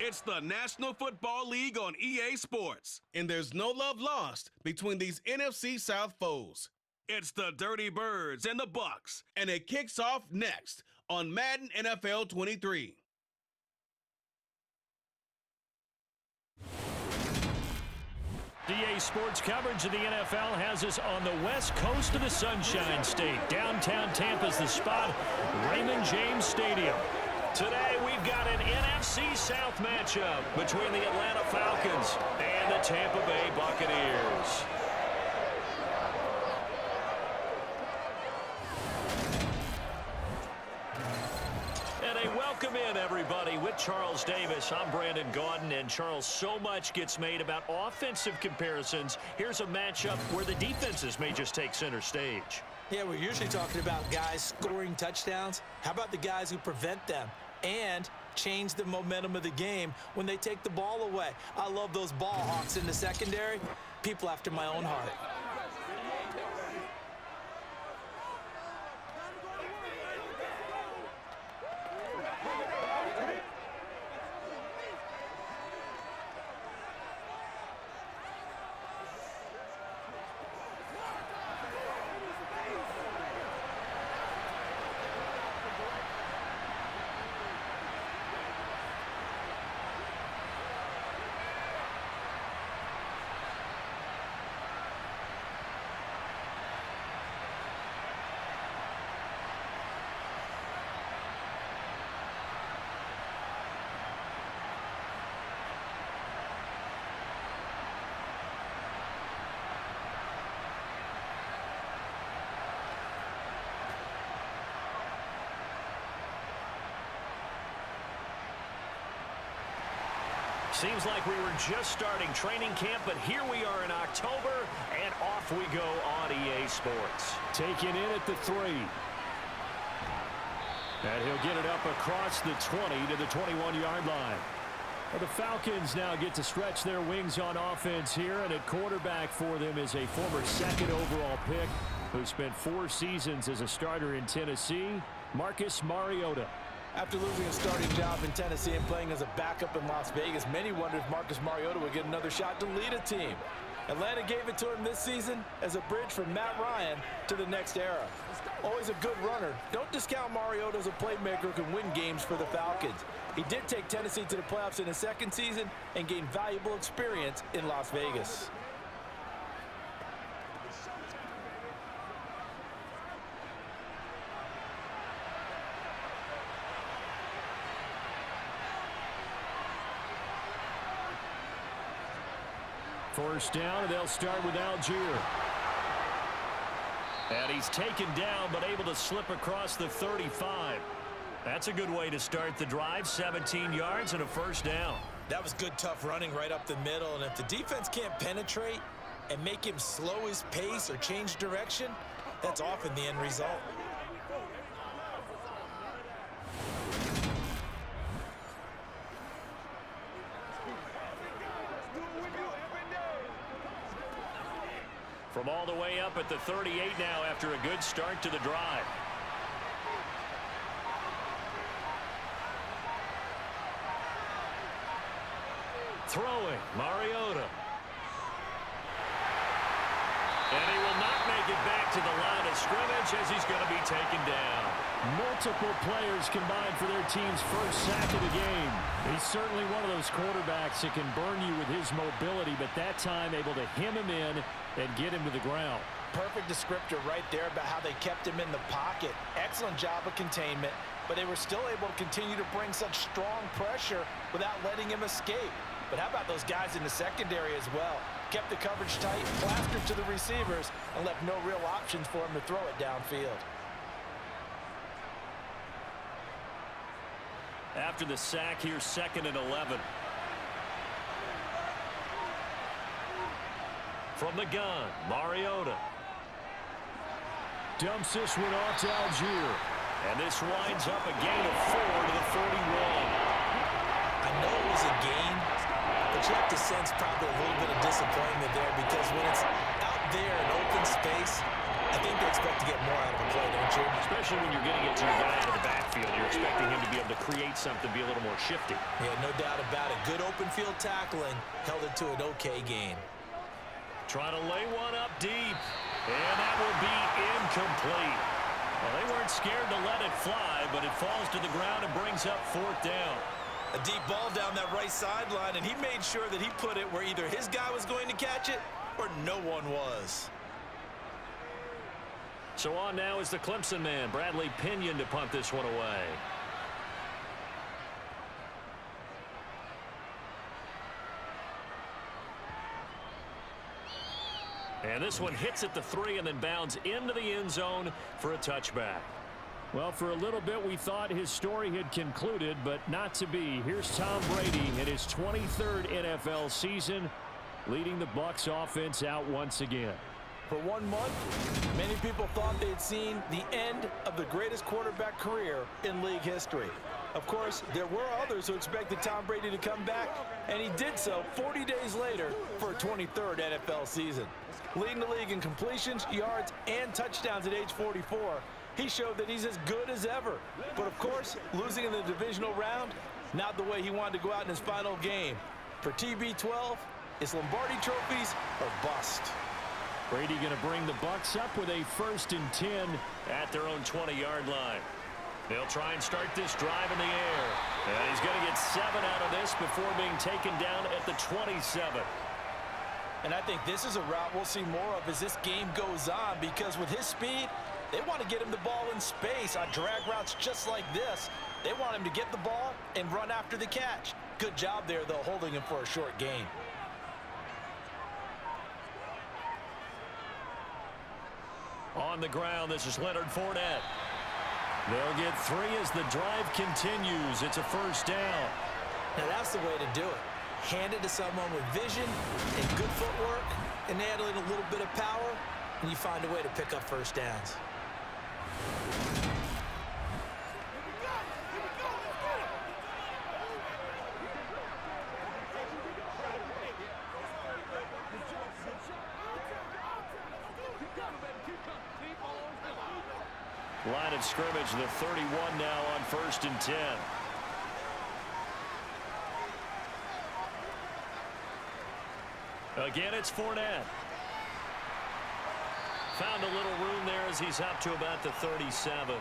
It's the National Football League on EA Sports, and there's no love lost between these NFC South foes. It's the Dirty Birds and the Bucks, and it kicks off next on Madden NFL 23. EA Sports coverage of the NFL has us on the west coast of the Sunshine State. Downtown Tampa's the spot, Raymond James Stadium. Today we've got an NFC South matchup between the Atlanta Falcons and the Tampa Bay Buccaneers. Welcome in, everybody. With Charles Davis, I'm Brandon Gaudin, and Charles, so much gets made about offensive comparisons. Here's a matchup where the defenses may just take center stage. Yeah, we're usually talking about guys scoring touchdowns. How about the guys who prevent them and change the momentum of the game when they take the ball away? I love those ball hawks in the secondary. People after my own heart. Seems like we were just starting training camp, but here we are in October, and off we go on EA Sports. Taking in at the 3. And he'll get it up across the 20 to the 21-yard line. Well, the Falcons now get to stretch their wings on offense here, and at quarterback for them is a former second overall pick who spent 4 seasons as a starter in Tennessee, Marcus Mariota. After losing a starting job in Tennessee and playing as a backup in Las Vegas, many wondered if Marcus Mariota would get another shot to lead a team. Atlanta gave it to him this season as a bridge from Matt Ryan to the next era. Always a good runner. Don't discount Mariota as a playmaker who can win games for the Falcons. He did take Tennessee to the playoffs in his second season and gained valuable experience in Las Vegas. First down, and they'll start with Algier. And he's taken down, but able to slip across the 35. That's a good way to start the drive, 17 yards and a first down. That was good, tough running right up the middle, and if the defense can't penetrate and make him slow his pace or change direction, that's often the end result. From all the way up at the 38 now after a good start to the drive. Throwing, Mariota. And he will not make it back to the line of scrimmage as he's going to be taken down. Multiple players combined for their team's first sack of the game. He's certainly one of those quarterbacks that can burn you with his mobility, but that time able to hem him in and get him to the ground. Perfect descriptor right there about how they kept him in the pocket. Excellent job of containment, but they were still able to continue to bring such strong pressure without letting him escape. But how about those guys in the secondary as well? Kept the coverage tight, plastered to the receivers, and left no real options for him to throw it downfield. After the sack, here's 2nd and 11. From the gun, Mariota. Dumps this one off to Algier. And this winds up a gain of 4 to the 41. I know it was a gain, but you have to sense probably a little bit of disappointment there because when it's out there in open space, I think they expect to get more out of a play, don't you? Especially when you're getting it to your guy out of the backfield. You're expecting him to be able to create something, be a little more shifty. Yeah, no doubt about it. Good open field tackling held it to an okay gain. Trying to lay one up deep. And that will be incomplete. Well, they weren't scared to let it fly, but it falls to the ground and brings up 4th down. A deep ball down that right sideline, and he made sure that he put it where either his guy was going to catch it or no one was. So on now is the Clemson man, Bradley Pinion, to punt this one away. And this one hits at the 3 and then bounds into the end zone for a touchback. Well, for a little bit we thought his story had concluded, but not to be. Here's Tom Brady in his 23rd NFL season, leading the Bucs offense out once again. For 1 month, many people thought they had seen the end of the greatest quarterback career in league history. Of course, there were others who expected Tom Brady to come back, and he did so 40 days later for a 23rd NFL season. Leading the league in completions, yards, and touchdowns at age 44, he showed that he's as good as ever. But of course, losing in the divisional round, not the way he wanted to go out in his final game. For TB12, it's Lombardi trophies or bust. Brady going to bring the Bucs up with a 1st and 10 at their own 20-yard line. They'll try and start this drive in the air. And he's going to get 7 out of this before being taken down at the 27. And I think this is a route we'll see more of as this game goes on, because with his speed, they want to get him the ball in space on drag routes just like this. They want him to get the ball and run after the catch. Good job there, though, holding him for a short gain. On the ground, this is Leonard Fournette. They'll get 3 as the drive continues. It's a 1st down. Now that's the way to do it. Hand it to someone with vision and good footwork, and add in a little bit of power, and you find a way to pick up 1st downs. Line of scrimmage, the 31 now on 1st and 10. Again, it's Fournette. Found a little room there as he's up to about the 37.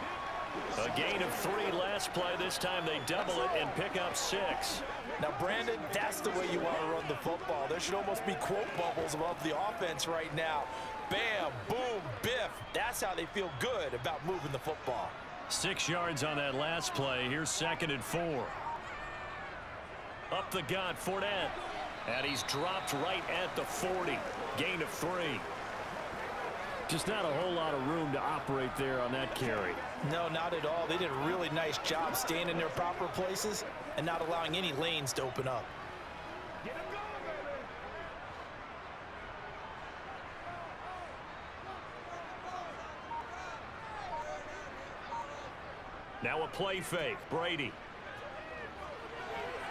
A gain of 3 last play. This time they double it and pick up 6. Now, Brandon, that's the way you want to run the football. There should almost be quote bubbles above the offense right now. Bam, boom, biff. That's how they feel good about moving the football. 6 yards on that last play. Here's 2nd and 4. Up the gut, Fournette. And he's dropped right at the 40. Gain of 3. Just not a whole lot of room to operate there on that carry. No, not at all. They did a really nice job staying in their proper places and not allowing any lanes to open up. Now a play fake, Brady.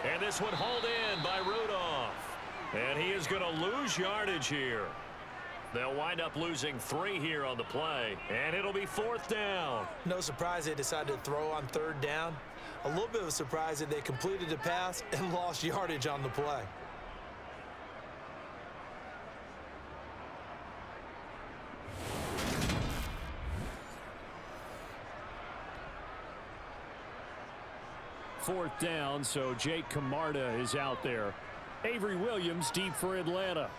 And this one hauled in by Rudolph. And he is going to lose yardage here. They'll wind up losing 3 here on the play. And it'll be 4th down. No surprise they decided to throw on 3rd down. A little bit of a surprise that they completed the pass and lost yardage on the play. Fourth down, so Jake Camarda is out there. Avery Williams deep for Atlanta.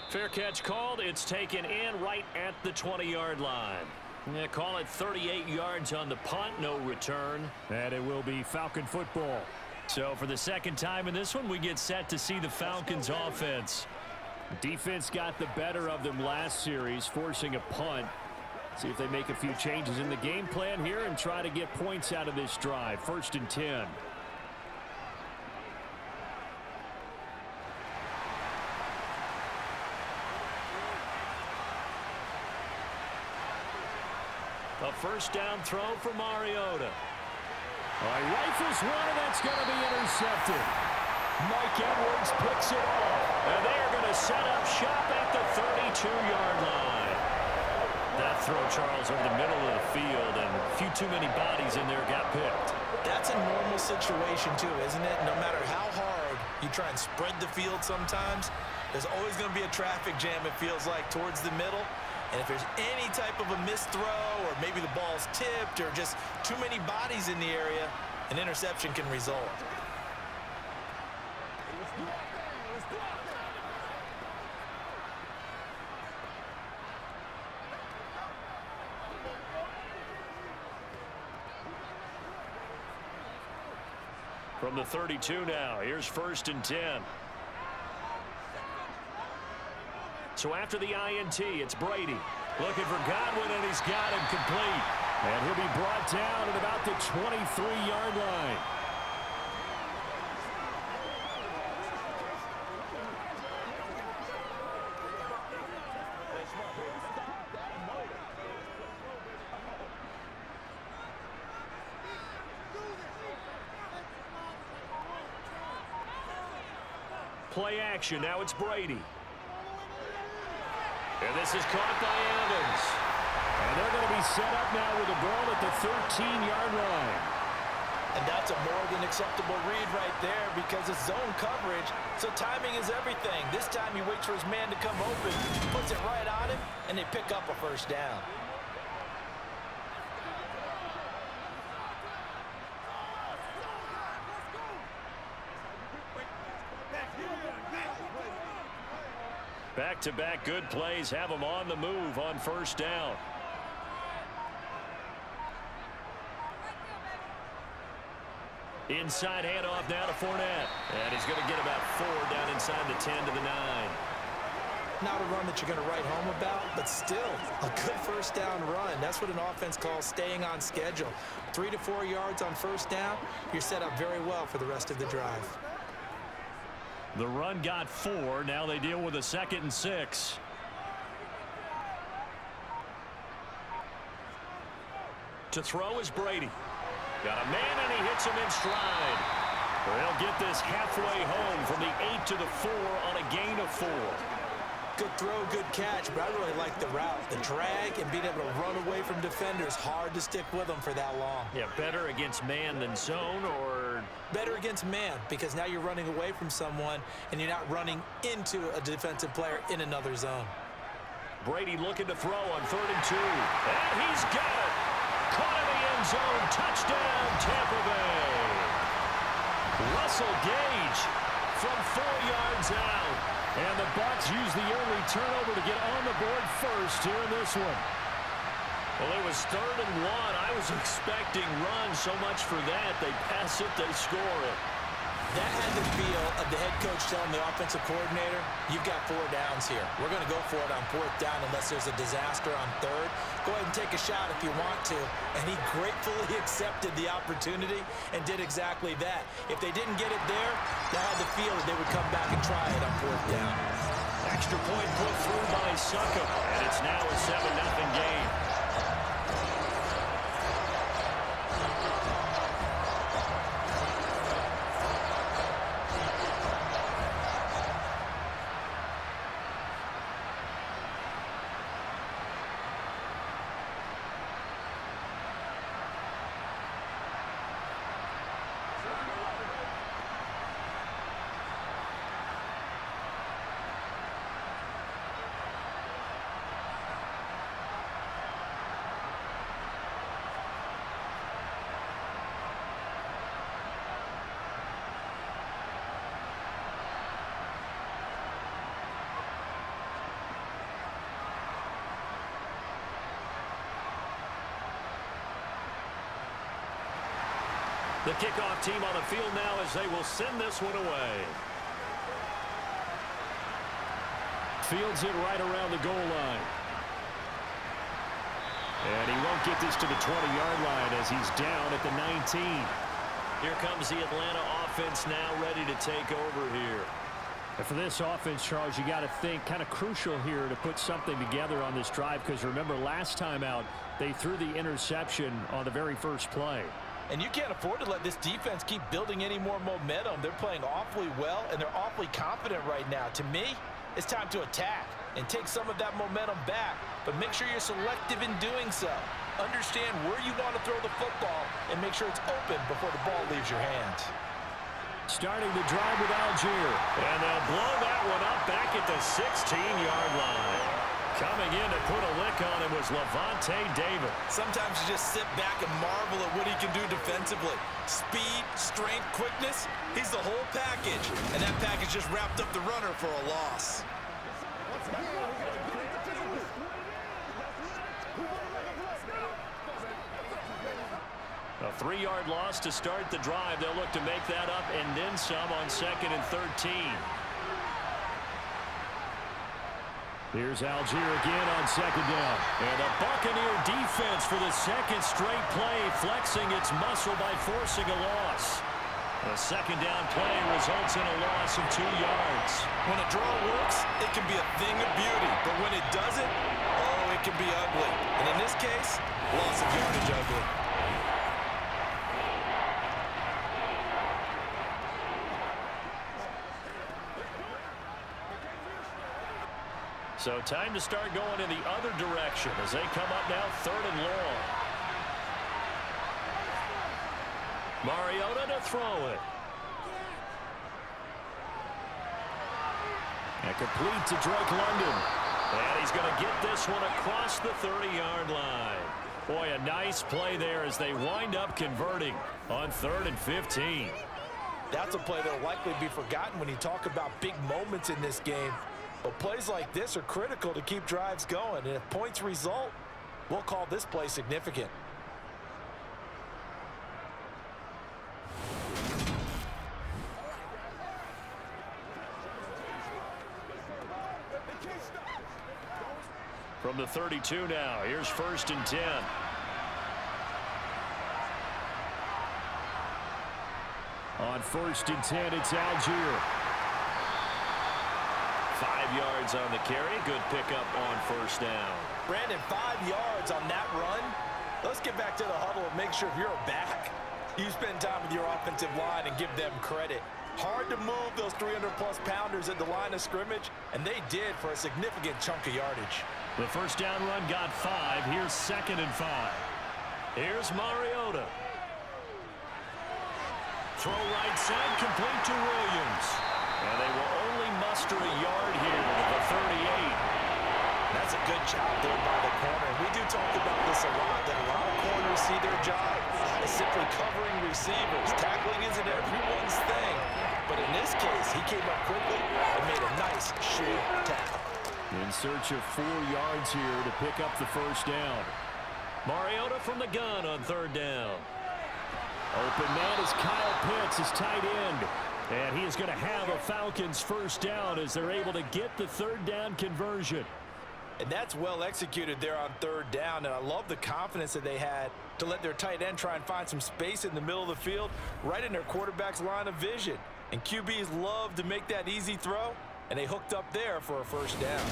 Fair catch called. It's taken in right at the 20-yard line. Yeah, call it 38 yards on the punt, no return. And it will be Falcon football. So for the 2nd time in this one, we get set to see the Falcons offense. Defense got the better of them last series, forcing a punt. See if they make a few changes in the game plan here and try to get points out of this drive. 1st and 10. A 1st down throw for Mariota. Rifles one, and that's going to be intercepted. Mike Edwards picks it off. And they are going to set up shop at the 32-yard line. That throw, Charles, over the middle of the field, and a few too many bodies in there got picked. That's a normal situation, too, isn't it? No matter how hard you try and spread the field sometimes, there's always going to be a traffic jam, it feels like, towards the middle. And if there's any type of a missed throw, or maybe the ball's tipped, or just too many bodies in the area, an interception can result. From the 32 now, here's 1st and 10. So after the INT, it's Brady. Looking for Godwin, and he's got him complete. And he'll be brought down at about the 23-yard line. Play action. Now it's Brady. And this is caught by Evans. And they're going to be set up now with the ball at the 13-yard line. And that's a more than acceptable read right there because it's zone coverage, so timing is everything. This time he waits for his man to come open, puts it right on him, and they pick up a first down. Back-to-back good plays have them on the move on first down. Inside handoff now to Fournette. And he's going to get about 4 down inside the 10 to the 9. Not a run that you're going to write home about, but still a good first down run. That's what an offense calls staying on schedule. 3 to 4 yards on first down, you're set up very well for the rest of the drive. The run got 4. Now they deal with a 2nd and 6. To throw is Brady. Got a man, and he hits him in stride. They'll get this halfway home from the 8 to the 4 on a gain of 4. Good throw, good catch, but I really like the route. The drag and being able to run away from defenders, hard to stick with them for that long. Yeah, better against man than zone, or? Better against man, because now you're running away from someone and you're not running into a defensive player in another zone. Brady looking to throw on 3rd and 2. And he's got it. Caught in the end zone. Touchdown, Tampa Bay. Russell Gage from 4 yards out. And the Bucs use the early turnover to get on the board first here in this one. Well, it was 3rd and 1. I was expecting runs, so much for that. They pass it, they score it. That had the feel of the head coach telling the offensive coordinator, you've got 4 downs here. We're going to go for it on 4th down unless there's a disaster on 3rd. Go ahead and take a shot if you want to. And he gratefully accepted the opportunity and did exactly that. If they didn't get it there, that had the feel that they would come back and try it on 4th down. Extra point put through by Succop, and it's now a 7-0 game. The kickoff team on the field now as they will send this one away. Fields it right around the goal line. And he won't get this to the 20-yard line as he's down at the 19. Here comes the Atlanta offense now ready to take over here. And for this offense, Charles, you got to think kind of crucial here to put something together on this drive, because remember last time out they threw the interception on the very first play. And you can't afford to let this defense keep building any more momentum. They're playing awfully well, and they're awfully confident right now. To me, it's time to attack and take some of that momentum back, but make sure you're selective in doing so. Understand where you want to throw the football and make sure it's open before the ball leaves your hands. Starting the drive with Algier. And they'll blow that one up back at the 16-yard line. Coming in to put a lick on him was Levante David. Sometimes you just sit back and marvel at what he can do defensively. Speed, strength, quickness, he's the whole package. And that package just wrapped up the runner for a loss. A 3-yard loss to start the drive. They'll look to make that up and then some on 2nd and 13. Here's Algier again on 2nd down. And the Buccaneer defense for the 2nd straight play, flexing its muscle by forcing a loss. The 2nd down play results in a loss of 2 yards. When a draw works, it can be a thing of beauty. But when it doesn't, oh, it can be ugly. And in this case, loss of yardage ugly. So time to start going in the other direction as they come up now 3rd and long. Mariota to throw it. And complete to Drake London. And he's going to get this one across the 30-yard line. Boy, a nice play there as they wind up converting on 3rd and 15. That's a play that will likely be forgotten when you talk about big moments in this game. But plays like this are critical to keep drives going. And if points result, we'll call this play significant. From the 32 now, here's 1st and 10. On 1st and 10, it's Algier. 5 yards on the carry. Good pickup on 1st down. Brandon, 5 yards on that run. Let's get back to the huddle and make sure if you're a back, you spend time with your offensive line and give them credit. Hard to move those 300-plus pounders at the line of scrimmage, and they did for a significant chunk of yardage. The 1st down run got 5. Here's 2nd and 5. Here's Mariota. Throw right side, complete to Williams. And they will only muster a yard here to the 38. That's a good job there by the corner. We do talk about this a lot, that a lot of corners see their job as simply covering receivers. Tackling isn't everyone's thing. But in this case, he came up quickly and made a nice, sure tackle. In search of 4 yards here to pick up the 1st down. Mariota from the gun on 3rd down. Open man is Kyle Pitts, his tight end. And he is going to have a Falcons 1st down as they're able to get the 3rd down conversion. And that's well executed there on 3rd down. And I love the confidence that they had to let their tight end try and find some space in the middle of the field, right in their quarterback's line of vision. And QBs love to make that easy throw, and they hooked up there for a 1st down.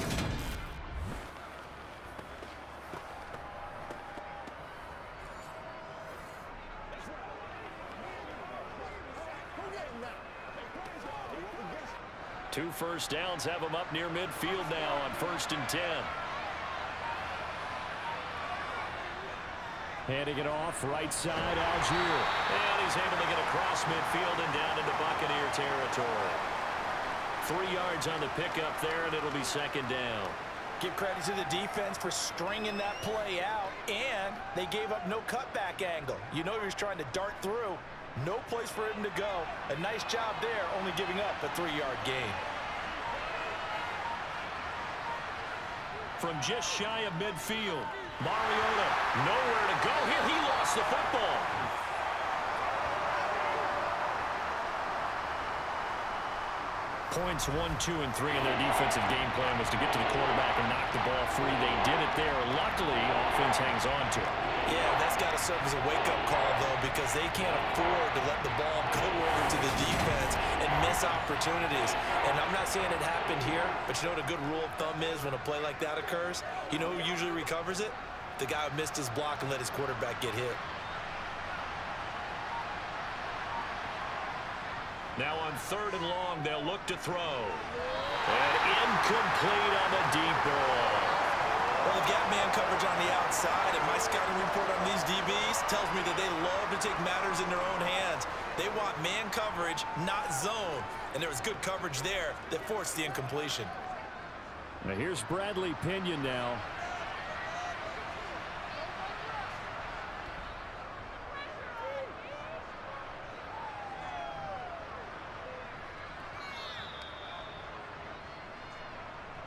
Two 1st downs have them up near midfield now on 1st and 10. Handing it off, right side, Algier. And he's able to get across midfield and down into Buccaneer territory. 3 yards on the pickup there, and it'll be 2nd down. Give credit to the defense for stringing that play out, and they gave up no cutback angle. You know he was trying to dart through. No place for him to go. A nice job there, only giving up a 3-yard gain. From just shy of midfield, Mariota nowhere to go here. He lost the football. Points 1, 2, and 3 in their defensive game plan was to get to the quarterback and knock the ball free. They did it there. Luckily, offense hangs on to it. Yeah, that's got to serve as a wake-up call, though, because they can't afford to let the ball go over to the defense and miss opportunities. And I'm not saying it happened here, but you know what a good rule of thumb is when a play like that occurs? You know who usually recovers it? The guy who missed his block and let his quarterback get hit. Now on 3rd and long, they'll look to throw. And incomplete on the deep ball. Well, they've got man coverage on the outside, and my scouting report on these DBs tells me that they love to take matters in their own hands. They want man coverage, not zone. And there was good coverage there that forced the incompletion. Now here's Bradley Pinion now.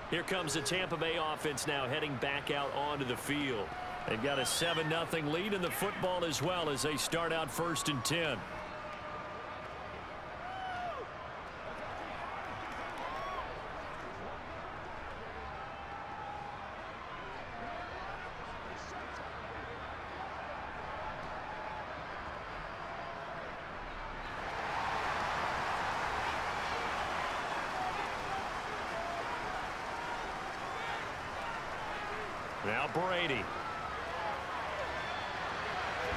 Here comes the Tampa Bay offense now heading back out onto the field. They've got a 7-0 lead in the football as well as they start out 1st and 10. Now Brady.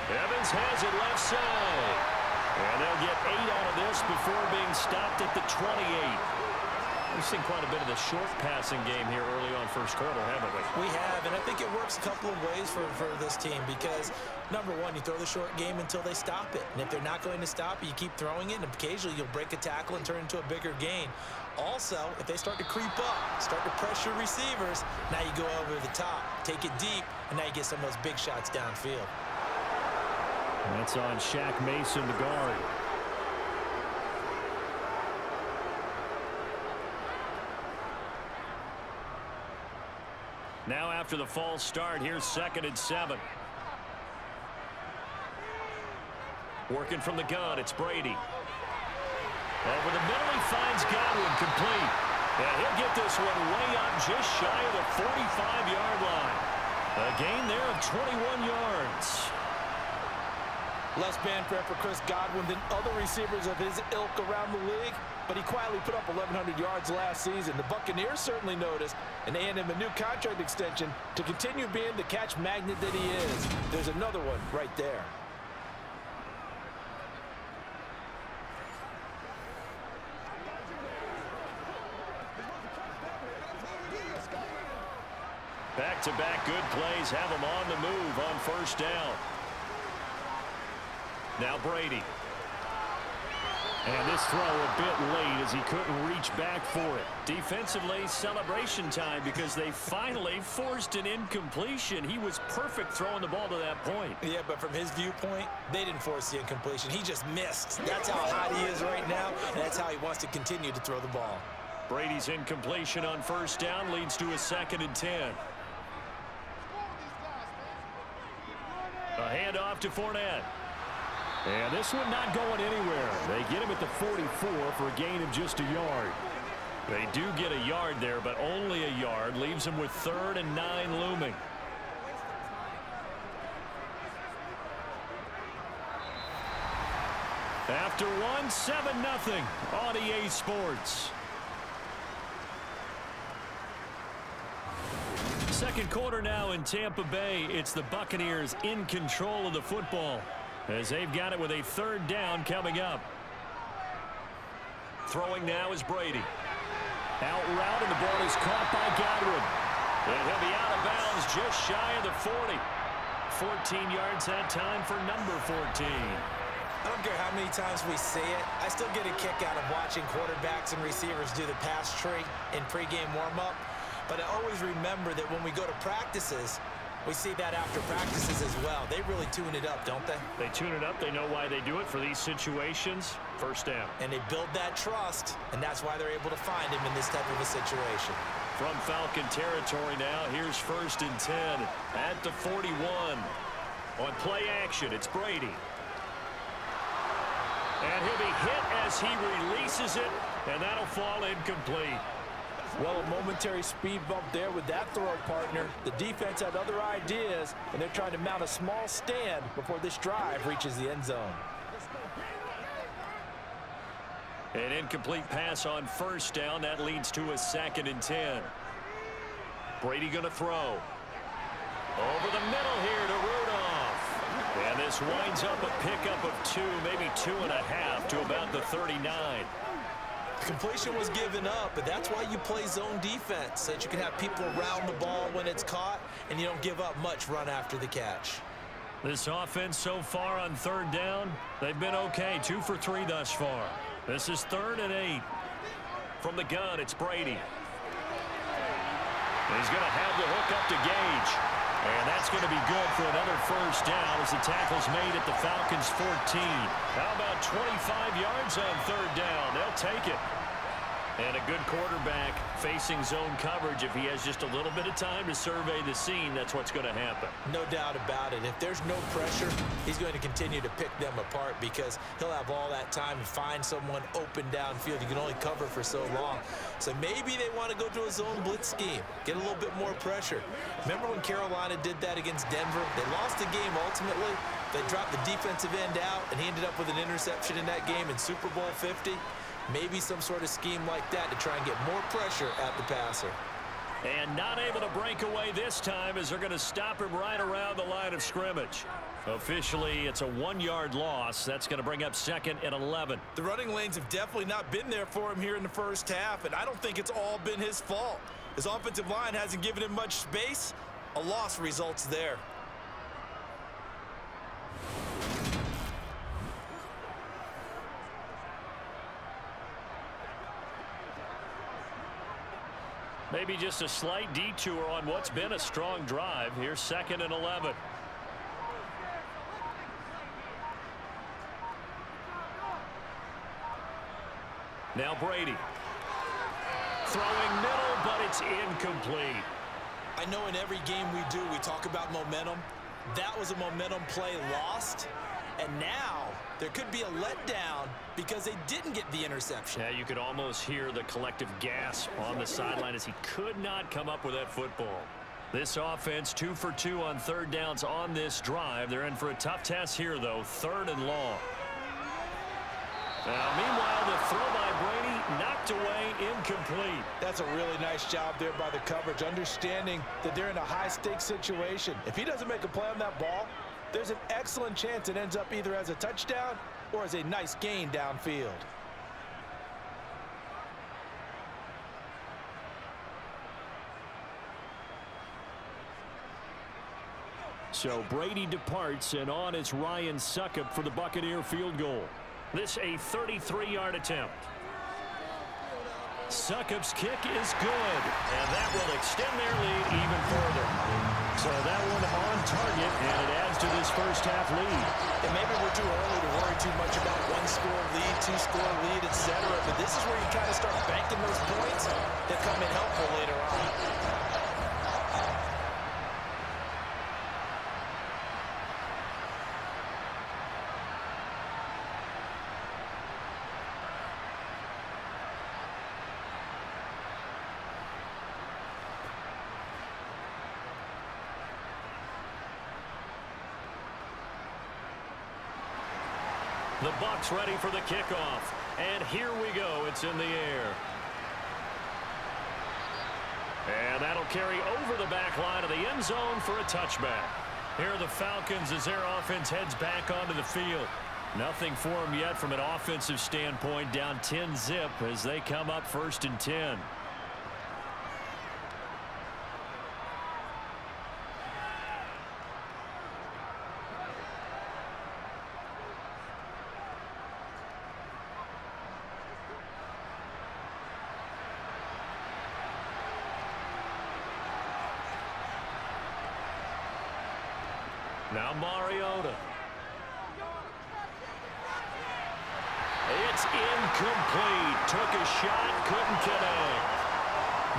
Evans has it left side. And they'll get 8 out of this before being stopped at the 28. We've seen quite a bit of the short passing game here early on first quarter, haven't we? We have, and I think it works a couple of ways for this team because, number one, you throw the short game until they stop it. And if they're not going to stop it, you keep throwing it, and occasionally you'll break a tackle and turn it into a bigger gain. Also, if they start to creep up, start to pressure receivers, now you go over the top, take it deep, and now you get some of those big shots downfield. And that's on Shaq Mason, the guard. Now after the false start, here's 2nd and 7. Working from the gun, it's Brady. Over the middle, he finds Godwin, complete. And he'll get this one way up just shy of the 45-yard line. A gain there of 21 yards. Less fanfare for Chris Godwin than other receivers of his ilk around the league, but he quietly put up 1,100 yards last season. The Buccaneers certainly noticed and handed him a new contract extension to continue being the catch magnet that he is. There's another one right there. Back-to-back good plays have him on the move on 1st down. Now Brady. And this throw a bit late as he couldn't reach back for it. Defensively, celebration time because they finally forced an incompletion. He was perfect throwing the ball to that point. Yeah, but from his viewpoint, they didn't force the incompletion. He just missed. That's how hot he is right now, and that's how he wants to continue to throw the ball. Brady's incompletion on 1st down leads to a 2nd and 10. A handoff to Fournette. And this one not going anywhere. They get him at the 44 for a gain of just a yard. They do get a yard there, but only a yard. Leaves them with 3rd and 9 looming. After one, 7-0 on EA Sports. Second quarter now in Tampa Bay. It's the Buccaneers in control of the football as they've got it with a 3rd down coming up. Throwing now is Brady. Out route, and the ball is caught by Godwin. And he'll be out of bounds just shy of the 40. 14 yards that time for number 14. I don't care how many times we say it, I still get a kick out of watching quarterbacks and receivers do the pass tree in pregame warm-up. But I always remember that when we go to practices, we see that after practices as well. They really tune it up, don't they? They tune it up. They know why they do it for these situations. 1st down. And they build that trust, and that's why they're able to find him in this type of a situation. From Falcon territory now, here's 1st and 10 at the 41. On play action, it's Brady. And he'll be hit as he releases it, and that'll fall incomplete. Well, a momentary speed bump there with that throw, partner. The defense had other ideas, and they're trying to mount a small stand before this drive reaches the end zone. An incomplete pass on 1st down. That leads to a 2nd and 10. Brady going to throw. Over the middle here to Rudolph. And this winds up a pickup of 2, maybe 2.5 to about the 39. Completion was given up, but that's why you play zone defense, so that you can have people around the ball when it's caught, and you don't give up much run after the catch. This offense so far on 3rd down, they've been okay, 2 for 3 thus far. This is 3rd and 8. From the gun, it's Brady. He's going to have the hook up to Gage. And that's going to be good for another first down as the tackle's made at the Falcons' 14. How about 25 yards on 3rd down? They'll take it. And a good quarterback facing zone coverage. If he has just a little bit of time to survey the scene, that's what's going to happen. No doubt about it. If there's no pressure, he's going to continue to pick them apart because he'll have all that time to find someone open downfield. You can only cover for so long. So maybe they want to go to a zone blitz scheme, get a little bit more pressure. Remember when Carolina did that against Denver? They lost the game ultimately. They dropped the defensive end out, and he ended up with an interception in that game in Super Bowl 50. Maybe some sort of scheme like that to try and get more pressure at the passer. And not able to break away this time as they're going to stop him right around the line of scrimmage. Officially, it's a 1-yard loss. That's going to bring up 2nd and 11. The running lanes have definitely not been there for him here in the first half, and I don't think it's all been his fault. His offensive line hasn't given him much space. A loss results there. Maybe just a slight detour on what's been a strong drive. Here's 2nd and 11. Now Brady. Throwing middle, but it's incomplete. I know in every game we do, we talk about momentum. That was a momentum play lost. And now there could be a letdown because they didn't get the interception. Yeah, you could almost hear the collective gasp on the sideline as he could not come up with that football. This offense 2 for 2 on 3rd downs on this drive. They're in for a tough test here, though, 3rd and long. Now, meanwhile, the throw by Brady knocked away, incomplete. That's a really nice job there by the coverage, understanding that they're in a high-stakes situation. If he doesn't make a play on that ball, there's an excellent chance it ends up either as a touchdown or as a nice gain downfield. So Brady departs, and on is Ryan Succop for the Buccaneer field goal. This a 33-yard attempt. Succop's kick is good, and that will extend their lead even further. So that one on target, and it adds to this first half lead. And maybe we're too early to worry too much about 1-score lead, 2-score lead, etc. But this is where you kind of start banking those points that come in helpful later on. The Bucs ready for the kickoff. And here we go. It's in the air. And that'll carry over the back line of the end zone for a touchback. Here are the Falcons as their offense heads back onto the field. Nothing for them yet from an offensive standpoint. Down 10-zip as they come up 1st and 10. Now Mariota. It's incomplete. Took a shot, couldn't connect.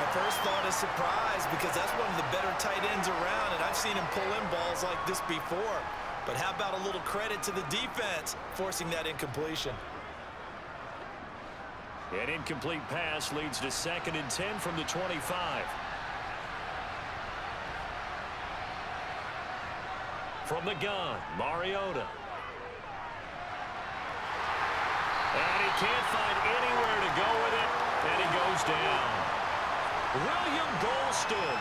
My first thought is surprise because that's one of the better tight ends around, and I've seen him pull in balls like this before. But how about a little credit to the defense forcing that incompletion? An incomplete pass leads to 2nd and 10 from the 25. From the gun, Mariota. And he can't find anywhere to go with it, and he goes down. William Golston.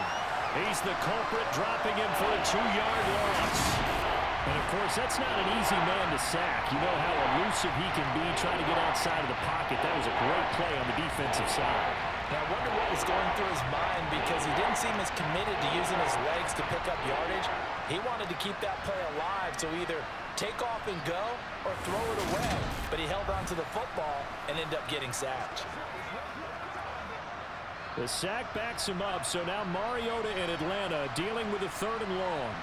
He's the culprit, dropping him for a 2-yard loss. And, of course, that's not an easy man to sack. You know how elusive he can be trying to get outside of the pocket. That was a great play on the defensive side. Now, I wonder what was going through his mind because he didn't seem as committed to using his legs to pick up yardage. He wanted to keep that play alive, so either take off and go or throw it away. But he held on to the football and ended up getting sacked. The sack backs him up, so now Mariota in Atlanta dealing with a 3rd and long.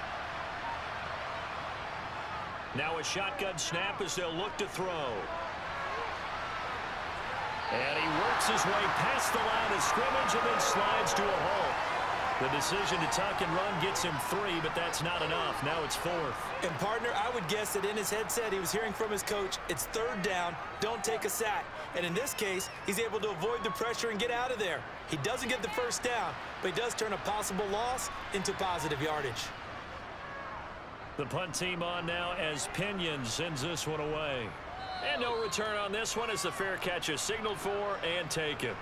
Now a shotgun snap as they'll look to throw. And he works his way past the line of scrimmage and then slides to a halt. The decision to tuck and run gets him 3, but that's not enough. Now it's 4th. And, partner, I would guess that in his headset he was hearing from his coach, it's 3rd down, don't take a sack. And in this case, he's able to avoid the pressure and get out of there. He doesn't get the 1st down, but he does turn a possible loss into positive yardage. The punt team on now as Pinion sends this one away. And no return on this one as the fair catch is signaled for and taken.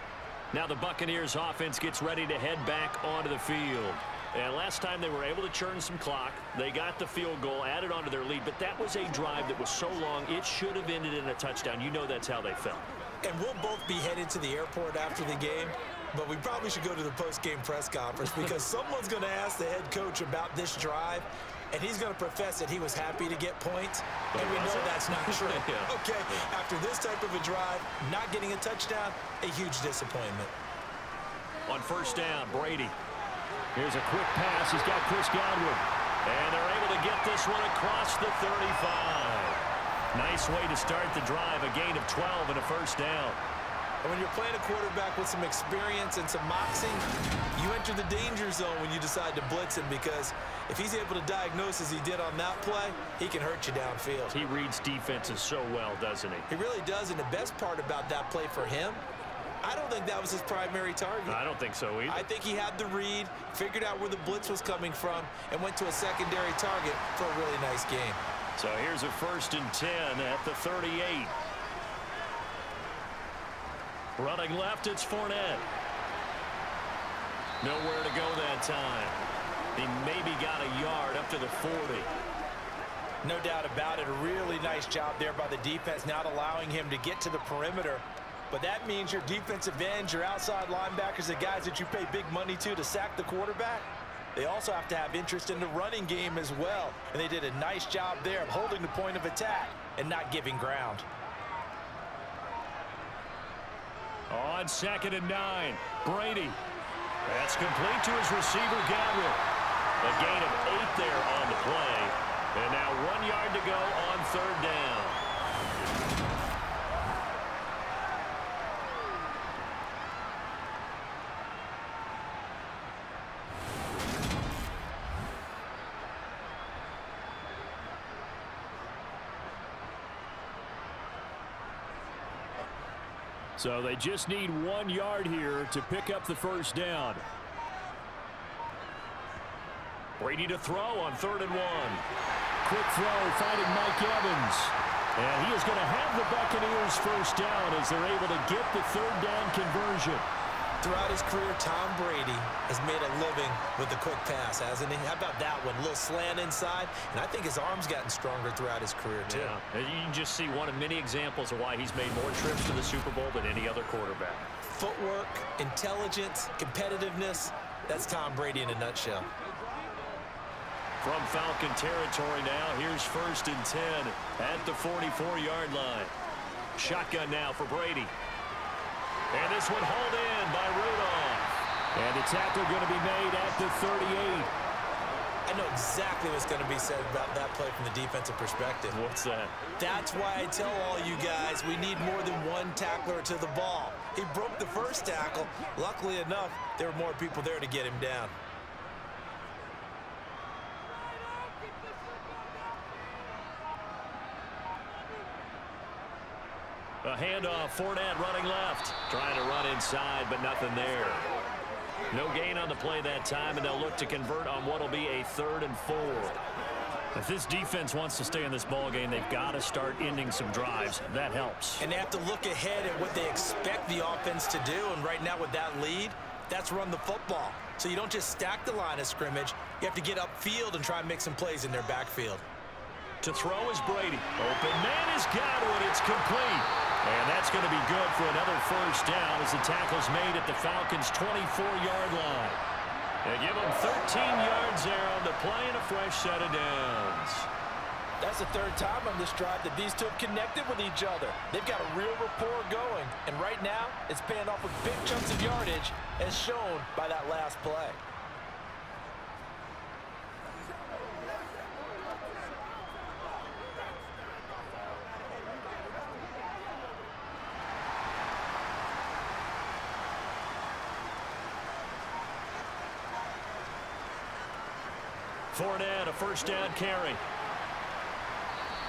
Now the Buccaneers offense gets ready to head back onto the field. And last time they were able to churn some clock. They got the field goal, added onto their lead, but that was a drive that was so long it should have ended in a touchdown. You know that's how they felt. And we'll both be headed to the airport after the game, but we probably should go to the post-game press conference because someone's going to ask the head coach about this drive, and he's going to profess that he was happy to get points, and we know that's not true. Yeah. Okay, after this type of a drive, not getting a touchdown, a huge disappointment. On 1st down, Brady. Here's a quick pass. He's got Chris Godwin. And they're able to get this one across the 35. Nice way to start the drive, a gain of 12 and a 1st down. And when you're playing a quarterback with some experience and some moxie, you enter the danger zone when you decide to blitz him because if he's able to diagnose as he did on that play, he can hurt you downfield. He reads defenses so well, doesn't he? He really does, and the best part about that play for him, I don't think that was his primary target. I don't think so either. I think he had the read, figured out where the blitz was coming from, and went to a secondary target for a really nice game. So here's a 1st and 10 at the 38. Running left, it's Fournette. Nowhere to go that time. He maybe got a yard up to the 40. No doubt about it. A really nice job there by the defense, not allowing him to get to the perimeter. But that means your defensive ends, your outside linebackers, the guys that you pay big money to sack the quarterback, they also have to have interest in the running game as well. And they did a nice job there of holding the point of attack and not giving ground. On 2nd and 9, Brady. That's complete to his receiver, Godwin. A gain of 8 there on the play. And now 1 yard to go on 3rd down. So they just need 1 yard here to pick up the 1st down. Brady to throw on 3rd and 1. Quick throw, finding Mike Evans. And he is going to have the Buccaneers 1st down as they're able to get the 3rd down conversion. Throughout his career, Tom Brady has made a living with the quick pass, hasn't he? How about that one? A little slant inside, and I think his arm's gotten stronger throughout his career, too. Yeah. You can just see one of many examples of why he's made more trips to the Super Bowl than any other quarterback. Footwork, intelligence, competitiveness, that's Tom Brady in a nutshell. From Falcon territory now, here's 1st and 10 at the 44-yard line. Shotgun now for Brady. And this one hauled in by Rudolph. And the tackle going to be made at the 38. I know exactly what's going to be said about that play from the defensive perspective. What's that? That's why I tell all you guys we need more than one tackler to the ball. He broke the 1st tackle. Luckily enough, there were more people there to get him down. A handoff, Fournette running left. Trying to run inside, but nothing there. No gain on the play that time, and they'll look to convert on what will be a 3rd and 4. If this defense wants to stay in this ballgame, they've got to start ending some drives. That helps. And they have to look ahead at what they expect the offense to do, and right now with that lead, that's run the football. So you don't just stack the line of scrimmage. You have to get upfield and try and make some plays in their backfield. To throw is Brady. Open man is Godwin. It's complete. And that's going to be good for another first down as the tackle's made at the Falcons' 24-yard line. They give them 13 yards there on the play and a fresh set of downs. That's the third time on this drive that these two have connected with each other. They've got a real rapport going. And right now, it's paying off with big chunks of yardage as shown by that last play. Fournette, a first down carry.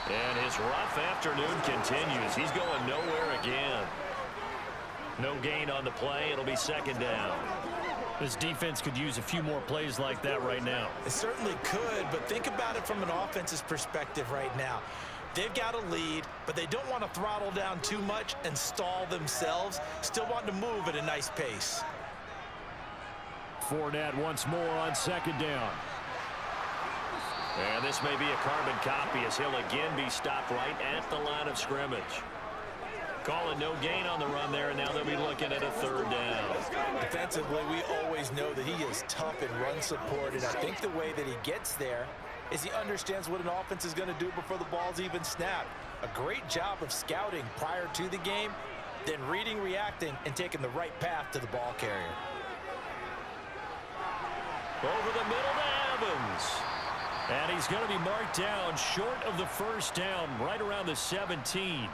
And his rough afternoon continues. He's going nowhere again. No gain on the play. It'll be second down. This defense could use a few more plays like that right now. It certainly could, but think about it from an offense's perspective right now. They've got a lead, but they don't want to throttle down too much and stall themselves. Still want to move at a nice pace. Fournette once more on second down. And this may be a carbon copy as he'll again be stopped right at the line of scrimmage. Calling no gain on the run there, and now they'll be looking at a third down. Defensively, we always know that he is tough in run support, and I think the way that he gets there is he understands what an offense is going to do before the ball's even snapped. A great job of scouting prior to the game, then reading, reacting, and taking the right path to the ball carrier. Over the middle to Evans. And he's going to be marked down short of the first down, right around the 17.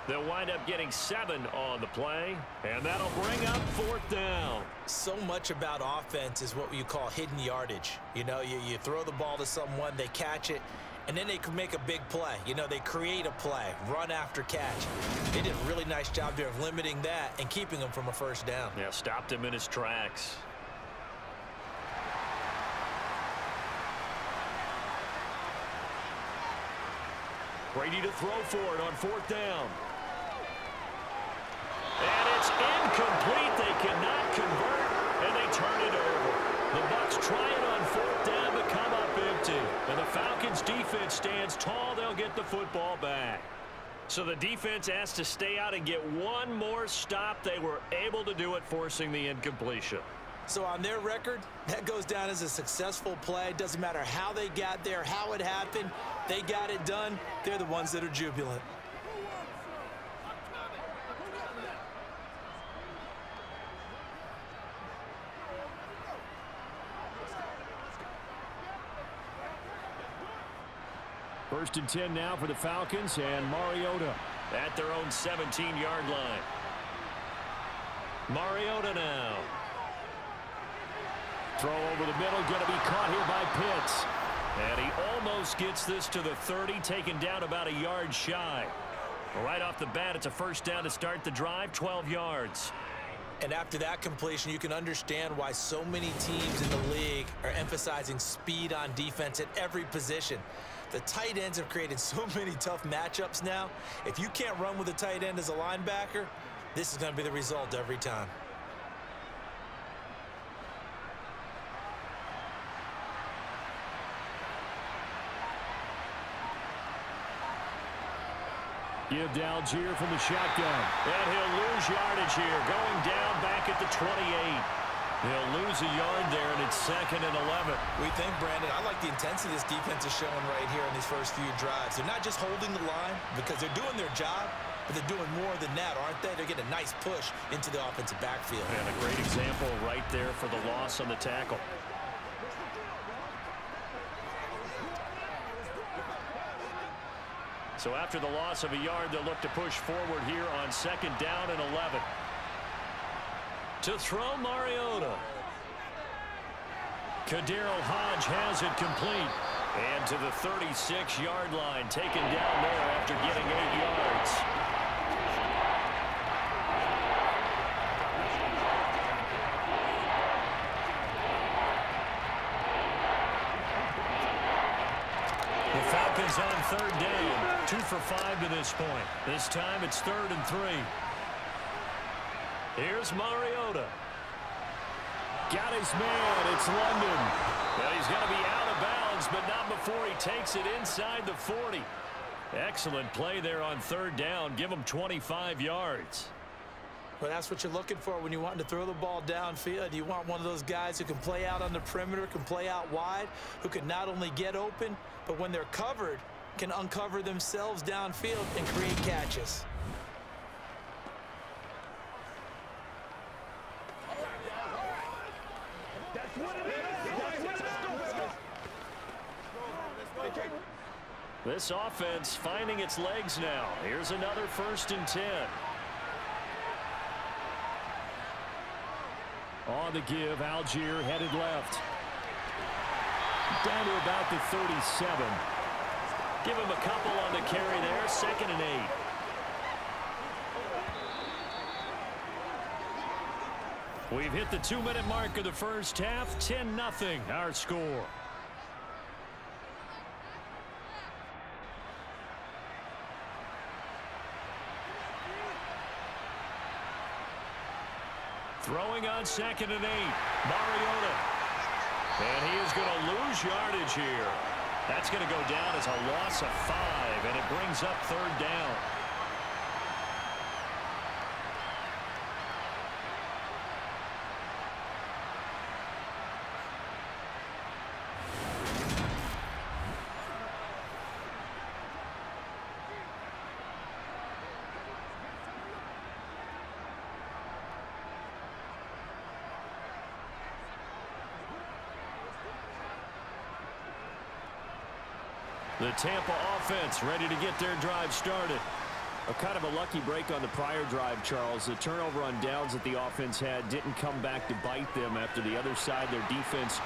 They'll wind up getting 7 on the play, and that'll bring up fourth down. So much about offense is what you call hidden yardage. You know, you throw the ball to someone, they catch it, and then they can make a big play. You know, they create a play, run after catch. They did a really nice job there of limiting that and keeping him from a first down. Yeah, stopped him in his tracks. Brady to throw for it on fourth down. And it's incomplete. They cannot convert, and they turn it over. The Bucs try it on fourth down, but come up empty. And the Falcons defense stands tall. They'll get the football back. So the defense has to stay out and get one more stop. They were able to do it, forcing the incompletion. So on their record, that goes down as a successful play. Doesn't matter how they got there, how it happened. They got it done. They're the ones that are jubilant. First and 10 now for the Falcons, and Mariota at their own 17-yard line. Mariota now. Throw over the middle, going to be caught here by Pitts. And he almost gets this to the 30, taken down about a yard shy. Right off the bat, it's a first down to start the drive, 12 yards. And after that completion, you can understand why so many teams in the league are emphasizing speed on defense at every position. The tight ends have created so many tough matchups now. If you can't run with a tight end as a linebacker, this is going to be the result every time. Give to Algier from the shotgun. And he'll lose yardage here, going down back at the 28. He'll lose a yard there, and it's 2nd and 11. We think, Brandon, I like the intensity this defense is showing right here in these first few drives. They're not just holding the line because they're doing their job, but they're doing more than that, aren't they? They're getting a nice push into the offensive backfield. And a great example right there for the loss on the tackle. So after the loss of a yard, they'll look to push forward here on 2nd down and 11. To throw, Mariota. Kaderl Hodge has it complete. And to the 36-yard line, taken down there after getting 8 yards. The Falcons on 3rd down. 2 for 5 to this point. This time it's 3rd and 3. Here's Mariota. Got his man. It's London. Well, he's going to be out of bounds bounds, but not before he takes it inside the 40. Excellent play there on third down. Give him 25 yards. Well, that's what you're looking for when you want to throw the ball downfield. You want one of those guys who can play out on the perimeter, can play out wide, who can not only get open, but when they're covered, can uncover themselves downfield and create catches. This offense finding its legs now. Here's another 1st and 10. On the give, Algier headed left. Down to about the 37. Give him a couple on the carry there. 2nd and 8. We've hit the 2-minute mark of the first half. 10-0 our score. Throwing on 2nd and 8. Mariota. And he is going to lose yardage here. That's going to go down as a loss of 5, and it brings up 3rd down. The Tampa offense ready to get their drive started. Kind of a lucky break on the prior drive, Charles. The turnover on downs that the offense had didn't come back to bite them after the other side. Their defense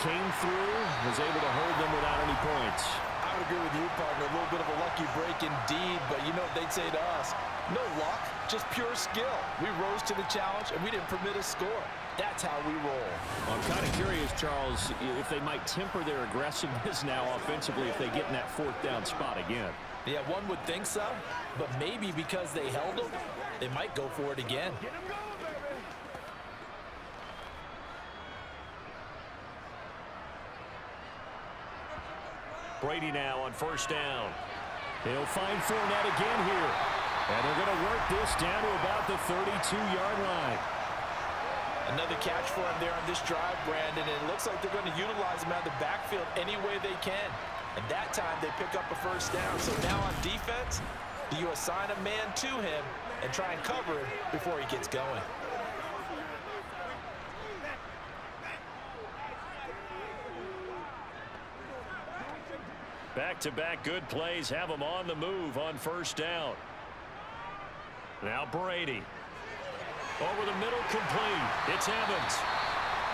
came through, was able to hold them without any points. I would agree with you, partner. A little bit of a lucky break indeed, but you know what they'd say to us? No luck, just pure skill. We rose to the challenge, and we didn't permit a score. That's how we roll. I'm kind of curious, Charles, if they might temper their aggressiveness now offensively if they get in that 4th down spot again. Yeah, one would think so, but maybe because they held them, they might go for it again. Brady now on 1st down. He'll find Fournette again here. And they're going to work this down to about the 32-yard line. Another catch for him there on this drive, Brandon, and it looks like they're going to utilize him out of the backfield any way they can. And that time they pick up a 1st down. So now on defense, do you assign a man to him and try and cover him before he gets going? Back-to-back good plays have them on the move on 1st down. Now Brady. Over the middle, complete. It's Evans.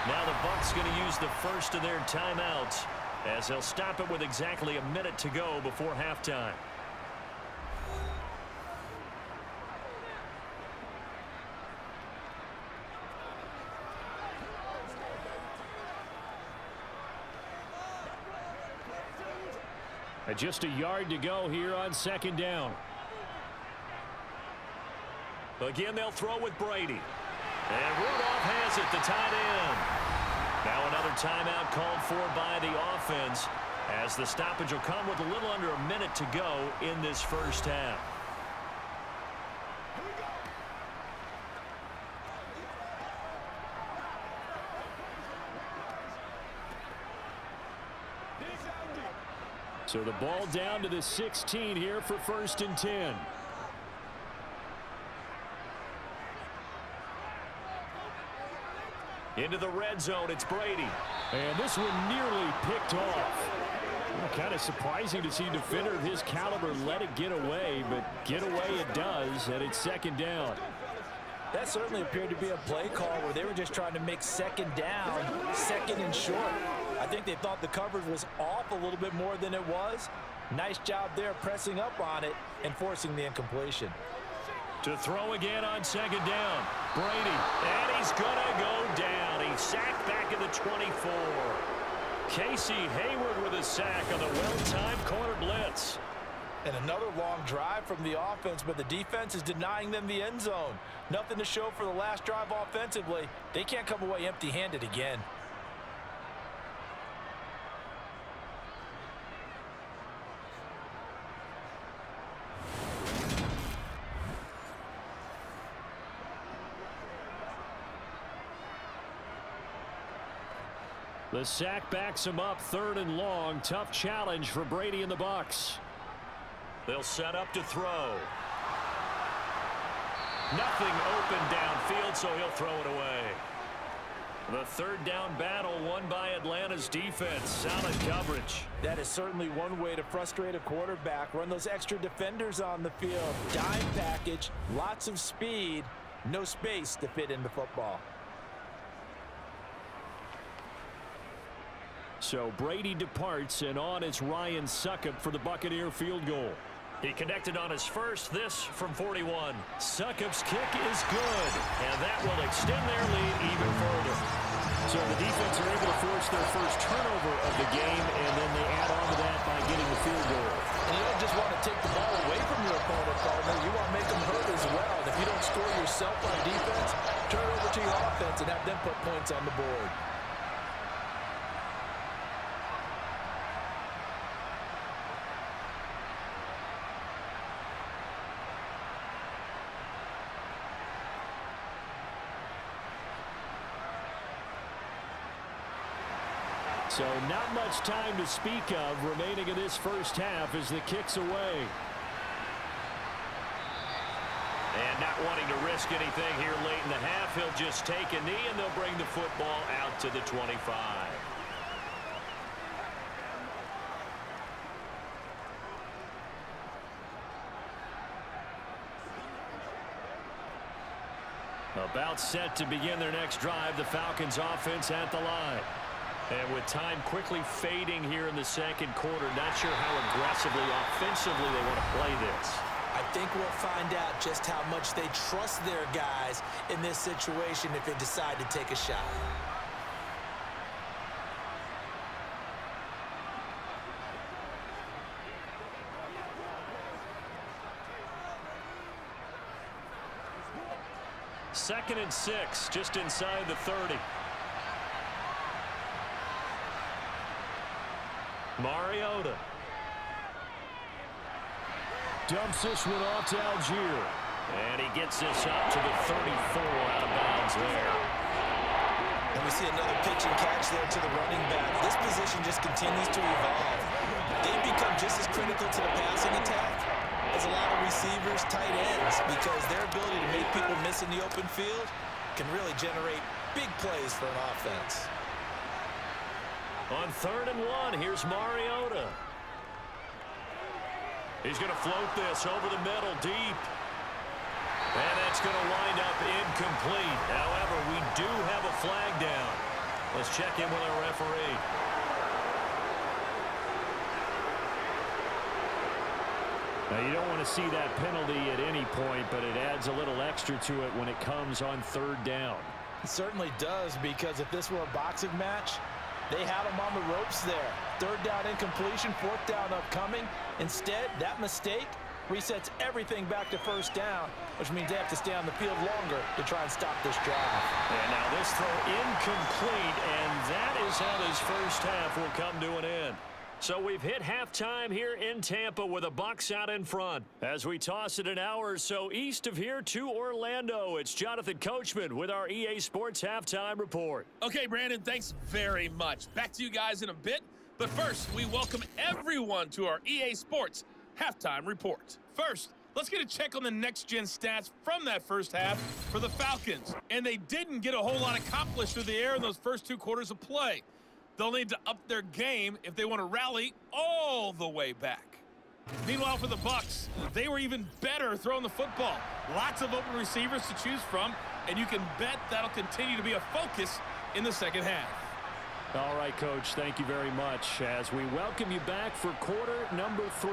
Now the Bucs going to use the first of their timeouts as they'll stop it with exactly a minute to go before halftime. Just a yard to go here on 2nd down. Again, they'll throw with Brady. And Rudolph has it, the tight end. Now another timeout called for by the offense as the stoppage will come with a little under a minute to go in this first half. So the ball down to the 16 here for 1st and 10. Into the red zone, it's Brady. And this one nearly picked off. Kind of surprising to see a defender of his caliber let it get away, but get away it does, and it's 2nd down. That certainly appeared to be a play call where they were just trying to make 2nd down, 2nd and short. I think they thought the coverage was off a little bit more than it was. Nice job there pressing up on it and forcing the incompletion. To throw again on 2nd down. Brady, and he's going to go down. He's sacked back at the 24. Casey Hayward with a sack on the well-timed corner blitz. And another long drive from the offense, but the defense is denying them the end zone. Nothing to show for the last drive offensively. They can't come away empty-handed again. The sack backs him up 3rd and long. Tough challenge for Brady and the Bucs. They'll set up to throw. Nothing open downfield, so he'll throw it away. The 3rd down battle won by Atlanta's defense. Solid coverage. That is certainly one way to frustrate a quarterback. Run those extra defenders on the field. Dime package, lots of speed, no space to fit in the football. So Brady departs, and on is Ryan Succop for the Buccaneer field goal. He connected on his first, this from 41. Succop's kick is good, and that will extend their lead even further. So the defense are able to force their first turnover of the game, and then they add on to that by getting the field goal. And you don't just want to take the ball away from your opponent, partner. You want to make them hurt as well. And if you don't score yourself on defense, turn it over to your offense and have them put points on the board. So not much time to speak of remaining in this first half as the kick's away. And not wanting to risk anything here late in the half, he'll just take a knee and they'll bring the football out to the 25. About set to begin their next drive, the Falcons offense at the line. And with time quickly fading here in the second quarter, not sure how aggressively, offensively they want to play this. I think we'll find out just how much they trust their guys in this situation if they decide to take a shot. Second and 6, just inside the 30. Mariota dumps this one off to Algier. And he gets this up to the 34 out of bounds there. And we see another pitch and catch there to the running back. This position just continues to evolve. They become just as critical to the passing attack as a lot of receivers, tight ends, because their ability to make people miss in the open field can really generate big plays for an offense. On 3rd and 1, here's Mariota. He's going to float this over the middle deep. And that's going to wind up incomplete. However, we do have a flag down. Let's check in with our referee. Now, you don't want to see that penalty at any point, but it adds a little extra to it when it comes on 3rd down. It certainly does, because if this were a boxing match, they had him on the ropes there. 3rd down incompletion, 4th down upcoming. Instead, that mistake resets everything back to 1st down, which means they have to stay on the field longer to try and stop this drive. And now this throw incomplete, and that is how this first half will come to an end. So we've hit halftime here in Tampa with the Bucs out in front. As we toss it an hour or so east of here to Orlando, it's Jonathan Coachman with our EA Sports Halftime Report. Okay, Brandon, thanks very much. Back to you guys in a bit. But first, we welcome everyone to our EA Sports Halftime Report. First, let's get a check on the next-gen stats from that first half for the Falcons. And they didn't get a whole lot accomplished through the air in those first 2 quarters of play. They'll need to up their game if they want to rally all the way back. Meanwhile, for the Bucs, they were even better throwing the football. Lots of open receivers to choose from, and you can bet that'll continue to be a focus in the second half. All right, Coach, thank you very much as we welcome you back for quarter number 3.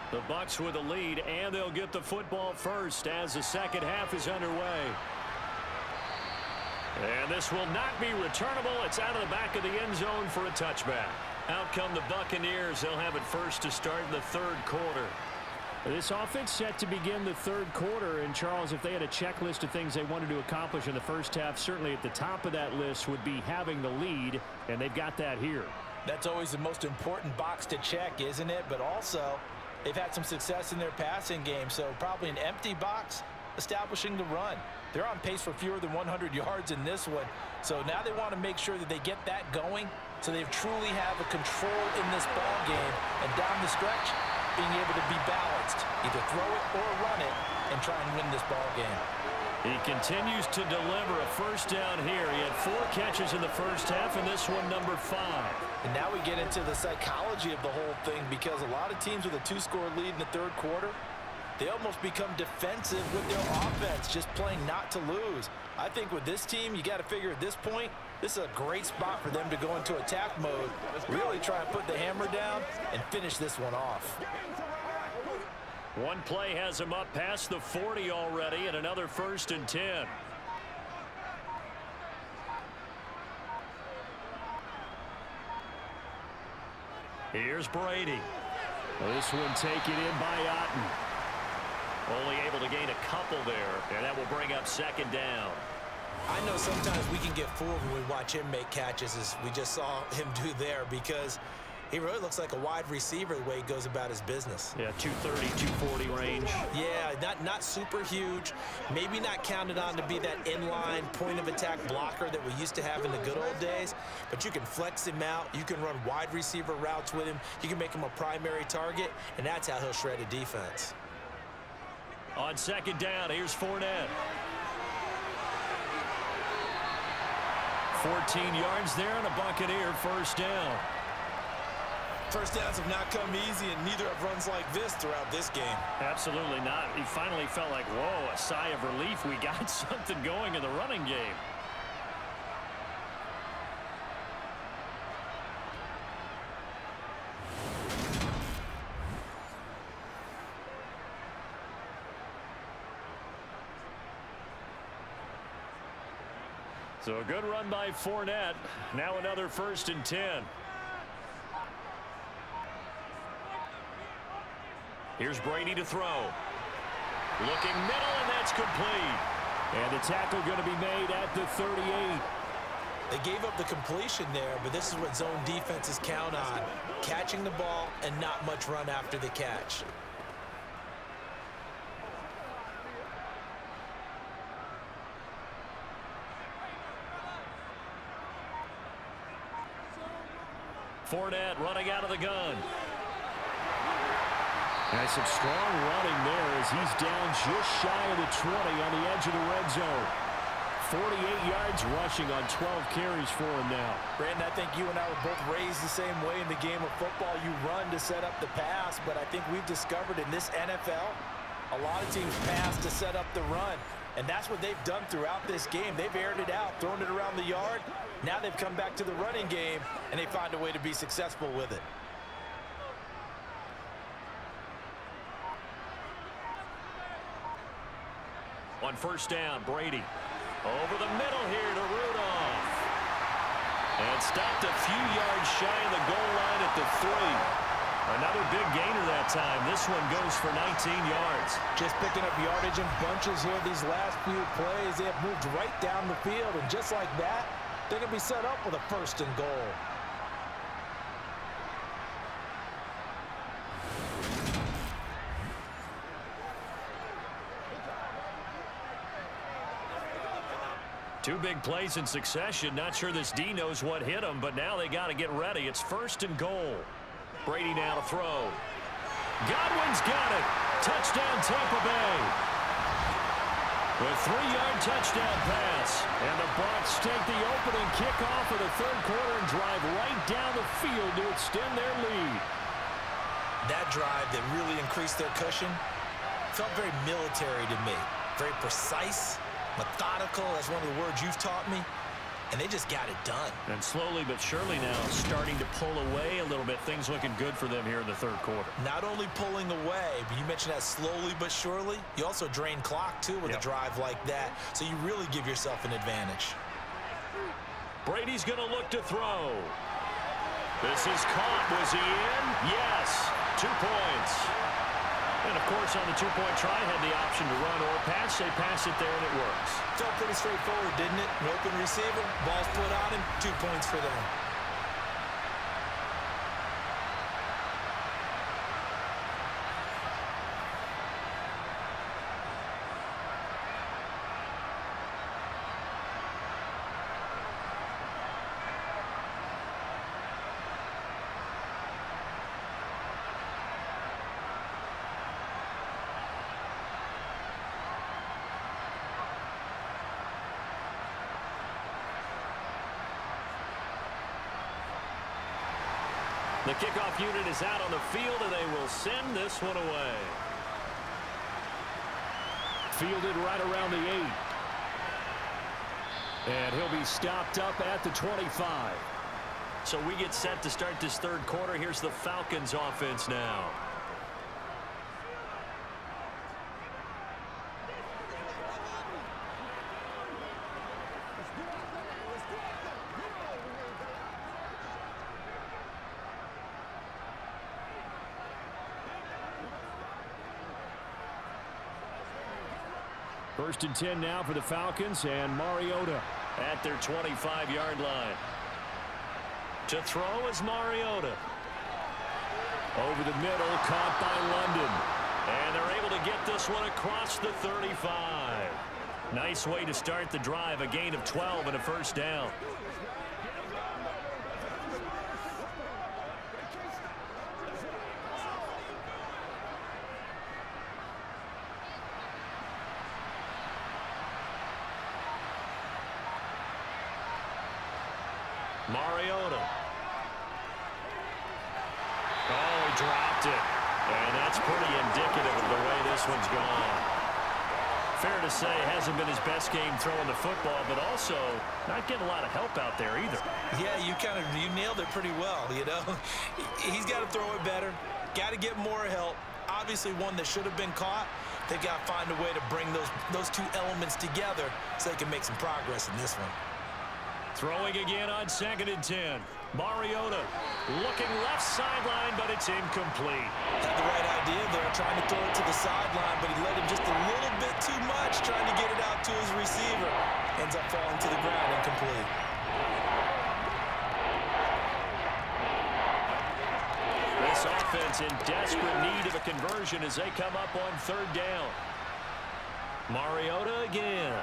The Bucs with a lead, and they'll get the football first as the second half is underway. And this will not be returnable. It's out of the back of the end zone for a touchback. Out come the Buccaneers. They'll have it first to start in the third quarter. This offense set to begin the third quarter. And, Charles, if they had a checklist of things they wanted to accomplish in the first half, certainly at the top of that list would be having the lead, and they've got that here. That's always the most important box to check, isn't it? But also, they've had some success in their passing game, so probably an empty box establishing the run. They're on pace for fewer than 100 yards in this one, so now they want to make sure that they get that going so they truly have a control in this ball game, and down the stretch, being able to be balanced, either throw it or run it, and try and win this ball game. He continues to deliver a first down here. He had 4 catches in the first half, and this one number 5. And now we get into the psychology of the whole thing, because a lot of teams with a 2-score lead in the third quarter, they almost become defensive with their offense, just playing not to lose. I think with this team, you got to figure at this point, this is a great spot for them to go into attack mode, really try and put the hammer down and finish this one off. One play has him up past the 40 already, and another 1st and 10. Here's Brady. This one taken in by Otten. Only able to gain a couple there, and that will bring up 2nd down. I know sometimes we can get fooled when we watch him make catches, as we just saw him do there, because he really looks like a wide receiver the way he goes about his business. Yeah, 230, 240 range. Yeah, not super huge. Maybe not counted on to be that inline point-of-attack blocker that we used to have in the good old days. But you can flex him out. You can run wide receiver routes with him. You can make him a primary target, and that's how he'll shred a defense. On 2nd down, here's Fournette. 14 yards there and a Buccaneer first down. First downs have not come easy, and neither have runs like this throughout this game. Absolutely not. He finally felt like, whoa, a sigh of relief. We got something going in the running game. So a good run by Fournette. Now another 1st and 10. Here's Brady to throw. Looking middle, and that's complete. And the tackle going to be made at the 38. They gave up the completion there, but this is what zone defenses count on. Catching the ball and not much run after the catch. Fournette running out of the gun. And some strong running there as he's down just shy of the 20 on the edge of the red zone. 48 yards rushing on 12 carries for him now. Brandon, I think you and I were both raised the same way in the game of football. You run to set up the pass, but I think we've discovered in this NFL, a lot of teams pass to set up the run. And that's what they've done throughout this game. They've aired it out, thrown it around the yard. Now they've come back to the running game, and they find a way to be successful with it. On 1st down, Brady. Over the middle here to Rudolph. And stopped a few yards shy of the goal line at the 3. Another big gainer that time. This one goes for 19 yards. Just picking up yardage in bunches here these last few plays. They have moved right down the field, and just like that, they're going to be set up with a 1st and goal. Two big plays in succession. Not sure this D knows what hit him, but now they got to get ready. It's 1st and goal. Brady now to throw. Godwin's got it. Touchdown, Tampa Bay. The 3-yard touchdown pass. And the Bucs take the opening kickoff of the third quarter and drive right down the field to extend their lead. That drive that really increased their cushion felt very military to me. Very precise, methodical. That's one of the words you've taught me. And they just got it done. And slowly but surely now starting to pull away a little bit. Things looking good for them here in the third quarter. Not only pulling away, but you mentioned that slowly but surely. You also drain clock, too, with a drive like that. So you really give yourself an advantage. Brady's going to look to throw. This is caught. Was he in? Yes. 2 points. And, of course, on the two-point try, had the option to run or pass. They pass it there, and it works. Felt pretty straightforward, didn't it? An open receiver, ball's put on him, 2 points for them. The kickoff unit is out on the field, and they will send this one away. Fielded right around the 8. And he'll be stopped up at the 25. So we get set to start this third quarter. Here's the Falcons offense now. First and 10 now for the Falcons, and Mariota at their 25-yard line. To throw is Mariota. Over the middle, caught by London. And they're able to get this one across the 35. Nice way to start the drive, a gain of 12 and a first down. Mariota. Oh, he dropped it. And that's pretty indicative of the way this one's gone. Fair to say, hasn't been his best game throwing the football, but also not getting a lot of help out there either. Yeah, you nailed it pretty well, you know. He's got to throw it better. Got to get more help. Obviously one that should have been caught. They got to find a way to bring those two elements together so they can make some progress in this one. Throwing again on 2nd and 10. Mariota looking left sideline, but it's incomplete. Had the right idea there, trying to throw it to the sideline, but he let him just a little bit too much, trying to get it out to his receiver. Ends up falling to the ground, incomplete. This offense in desperate need of a conversion as they come up on 3rd down. Mariota again.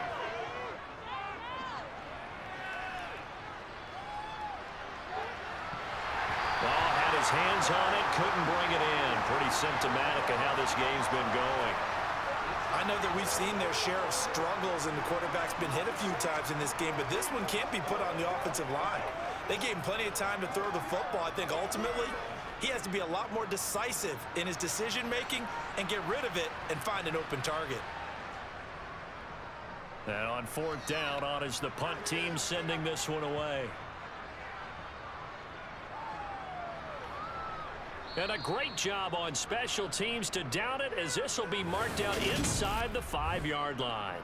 His hands on it, couldn't bring it in. Pretty symptomatic of how this game's been going. I know that we've seen their share of struggles, and the quarterback's been hit a few times in this game, but this one can't be put on the offensive line. They gave him plenty of time to throw the football. I think ultimately he has to be a lot more decisive in his decision-making and get rid of it and find an open target. And on 4th down, on is the punt team sending this one away. And a great job on special teams to down it, as this will be marked out inside the 5-yard line.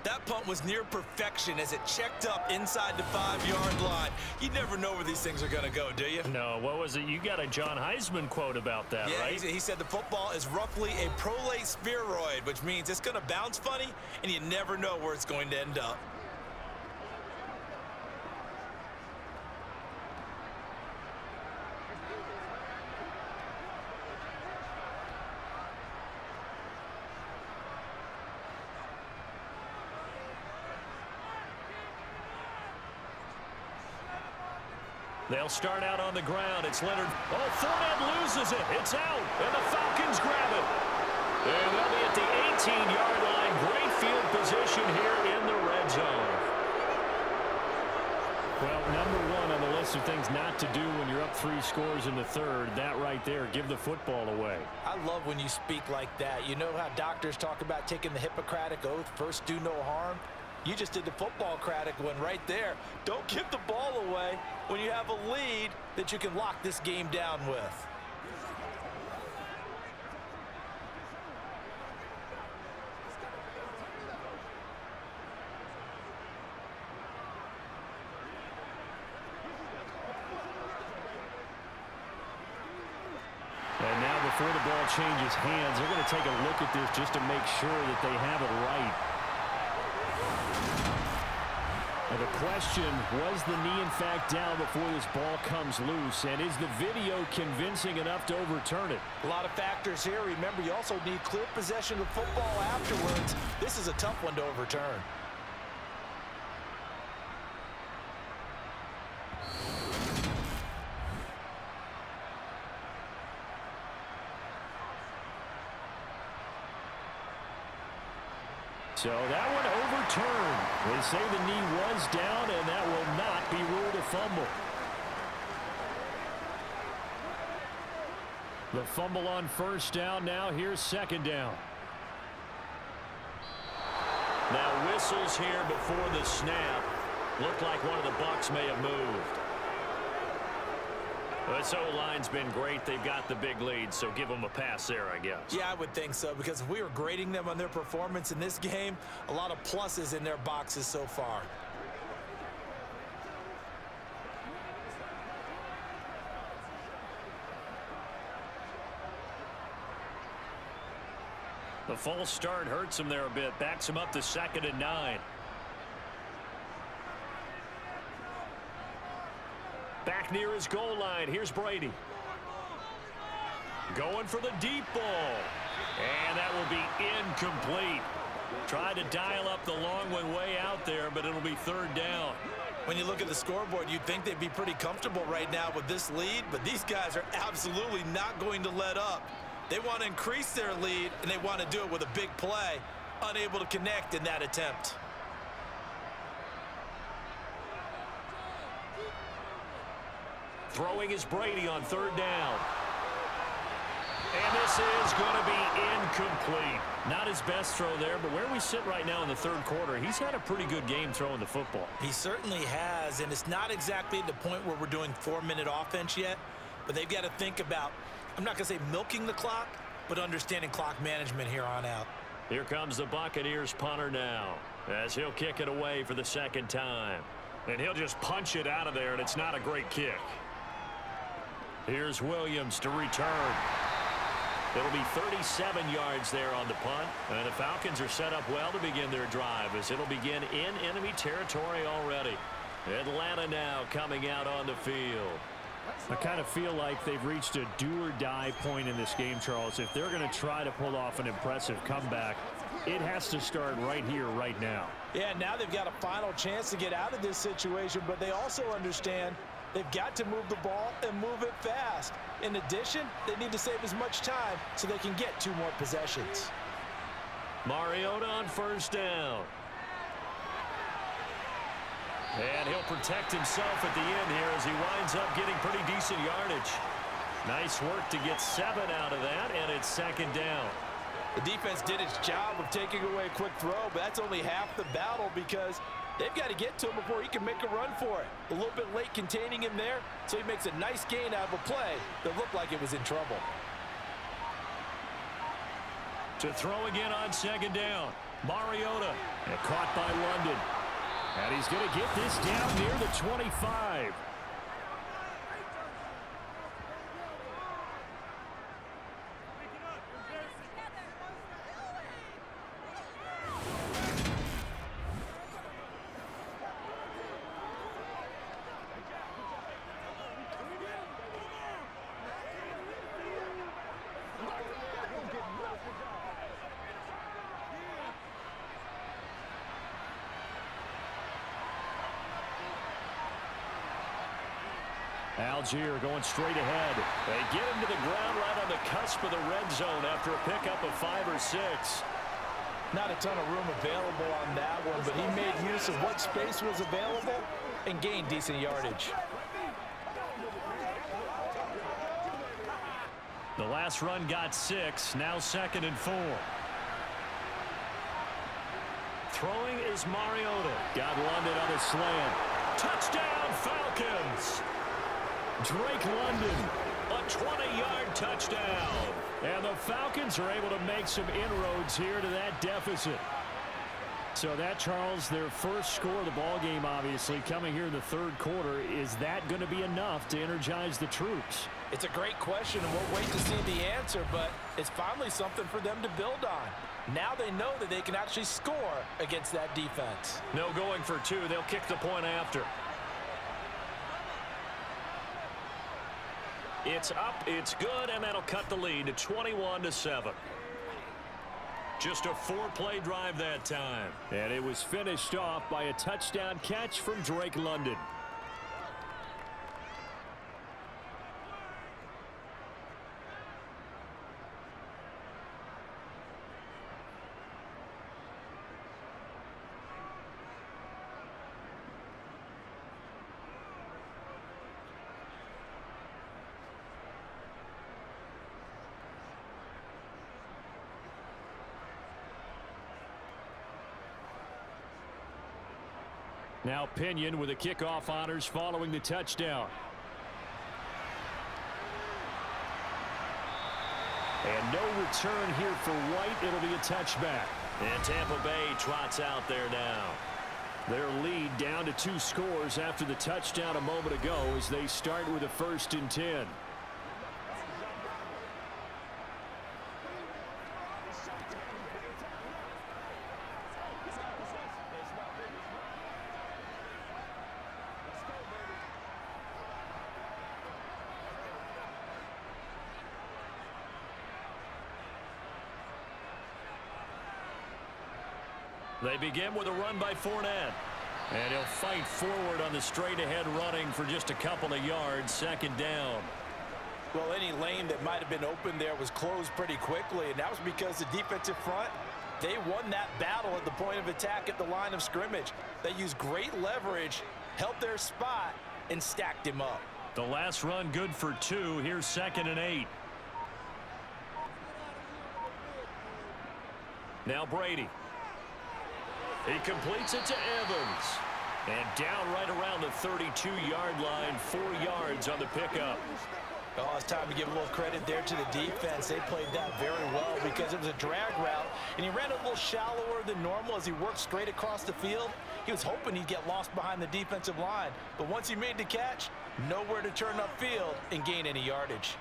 That punt was near perfection as it checked up inside the 5-yard line. You never know where these things are going to go, do you? No, what was it? You got a John Heisman quote about that, yeah, right? He said the football is roughly a prolate spheroid, which means it's going to bounce funny, and you never know where it's going to end up. They'll start out on the ground. It's Leonard. Oh, Fournette loses it. It's out, and the Falcons grab it. And they'll be at the 18-yard line. Great field position here in the red zone. Well, number one on the list of things not to do when you're up 3 scores in the third, that right there, give the football away. I love when you speak like that. You know how doctors talk about taking the Hippocratic Oath, first do no harm? You just did the football-cratic one right there. Don't give the ball away when you have a lead that you can lock this game down with. before the ball changes hands. They're going to take a look at this just to make sure that they have it right. And the question, was the knee in fact down before this ball comes loose? And is the video convincing enough to overturn it? A lot of factors here. Remember, you also need clear possession of football afterwards. This is a tough one to overturn. So that one overturned. They say the knee was down, and that will not be ruled a fumble. The fumble on first down. Now here's second down. Now whistles here before the snap. Looked like one of the Bucs may have moved. This O-line's been great. They've got the big lead, so give them a pass there, I guess. Yeah, I would think so, because if we were grading them on their performance in this game, a lot of pluses in their boxes so far. The false start hurts him there a bit. Backs him up to 2nd and 9. Back near his goal line. Here's Brady. Going for the deep ball. And that will be incomplete. Tried to dial up the long one way out there, but it'll be 3rd down. When you look at the scoreboard, you'd think they'd be pretty comfortable right now with this lead, but these guys are absolutely not going to let up. They want to increase their lead, and they want to do it with a big play. Unable to connect in that attempt. Throwing is Brady on 3rd down. And this is going to be incomplete. Not his best throw there, but where we sit right now in the 3rd quarter, he's had a pretty good game throwing the football. He certainly has, and it's not exactly at the point where we're doing 4-minute offense yet, but they've got to think about, I'm not going to say milking the clock, but understanding clock management here on out. Here comes the Buccaneers punter now, as he'll kick it away for the 2nd time. And he'll just punch it out of there, and it's not a great kick. Here's Williams to return. It'll be 37 yards there on the punt. And the Falcons are set up well to begin their drive, as it'll begin in enemy territory already. Atlanta now coming out on the field. I kind of feel like they've reached a do-or-die point in this game, Charles. If they're going to try to pull off an impressive comeback, it has to start right here, right now. Yeah, now they've got a final chance to get out of this situation, but they also understand they've got to move the ball and move it fast. In addition, they need to save as much time so they can get 2 more possessions. Mariota on 1st down. And he'll protect himself at the end here as he winds up getting pretty decent yardage. Nice work to get 7 out of that, and it's 2nd down. The defense did its job of taking away a quick throw, but that's only half the battle because they've got to get to him before he can make a run for it. A little bit late containing him there, so he makes a nice gain out of a play that looked like it was in trouble. To throw again on 2nd down. Mariota, and caught by London. And he's going to get this down near the 25. Algier going straight ahead. They get him to the ground right on the cusp of the red zone after a pickup of 5 or 6. Not a ton of room available on that one, but he made use of what space was available and gained decent yardage. The last run got 6, now 2nd and 4. Throwing is Mariota. Got London on a slant. Touchdown, Falcons! Drake London, a 20-yard touchdown. And the Falcons are able to make some inroads here to that deficit. So that, Charles, their first score of the ball game, obviously, coming here in the third quarter. Is that going to be enough to energize the troops? It's a great question, and we'll wait to see the answer, but it's finally something for them to build on. Now they know that they can actually score against that defense. No going for two. They'll kick the point after. It's up, it's good, and that'll cut the lead to 21-7. Just a 4-play drive that time. And it was finished off by a touchdown catch from Drake London. Now Pinion with the kickoff honors following the touchdown. And no return here for White. It'll be a touchback. And Tampa Bay trots out there now. Their lead down to 2 scores after the touchdown a moment ago as they start with a 1st and 10. They begin with a run by Fournette. And he'll fight forward on the straight-ahead running for just a couple of yards. 2nd down. Well, any lane that might have been open there was closed pretty quickly, and that was because the defensive front, they won that battle at the point of attack at the line of scrimmage. They used great leverage, held their spot, and stacked him up. The last run good for 2. Here's 2nd and 8. Now Brady. He completes it to Evans. And down right around the 32-yard line, 4 yards on the pickup. Oh, it's time to give a little credit there to the defense. They played that very well because it was a drag route, and he ran a little shallower than normal as he worked straight across the field. He was hoping he'd get lost behind the defensive line, but once he made the catch, nowhere to turn upfield and gain any yardage.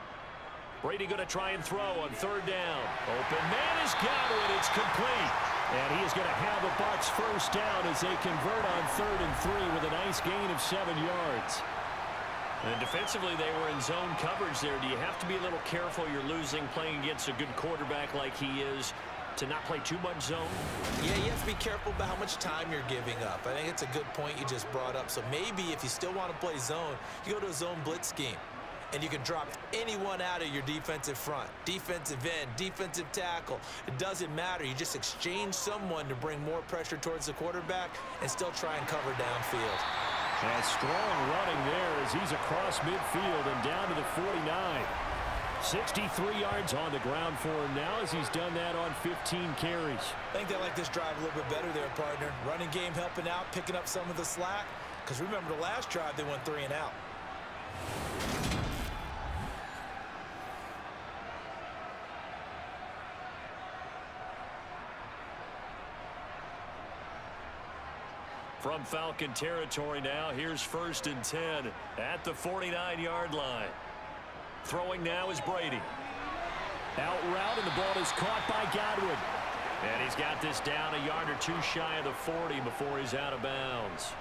Brady going to try and throw on 3rd down. Open man is Godwin. It's complete. And he is going to have the Bucs 1st down as they convert on 3rd and 3 with a nice gain of 7 yards. And defensively, they were in zone coverage there. Do you have to be a little careful? You're losing playing against a good quarterback like he is to not play too much zone? Yeah, you have to be careful about how much time you're giving up. I think it's a good point you just brought up. So maybe if you still want to play zone, you go to a zone blitz scheme. And you can drop anyone out of your defensive front, defensive end, defensive tackle. It doesn't matter. You just exchange someone to bring more pressure towards the quarterback and still try and cover downfield. And strong running there as he's across midfield and down to the 49. 63 yards on the ground for him now as he's done that on 15 carries. I think they like this drive a little bit better there, partner. Running game helping out, picking up some of the slack. Because remember the last drive, they went 3 and out. From Falcon territory now, here's 1st and 10 at the 49-yard line. Throwing now is Brady. Out route, and the ball is caught by Godwin. And he's got this down a yard or 2 shy of the 40 before he's out of bounds.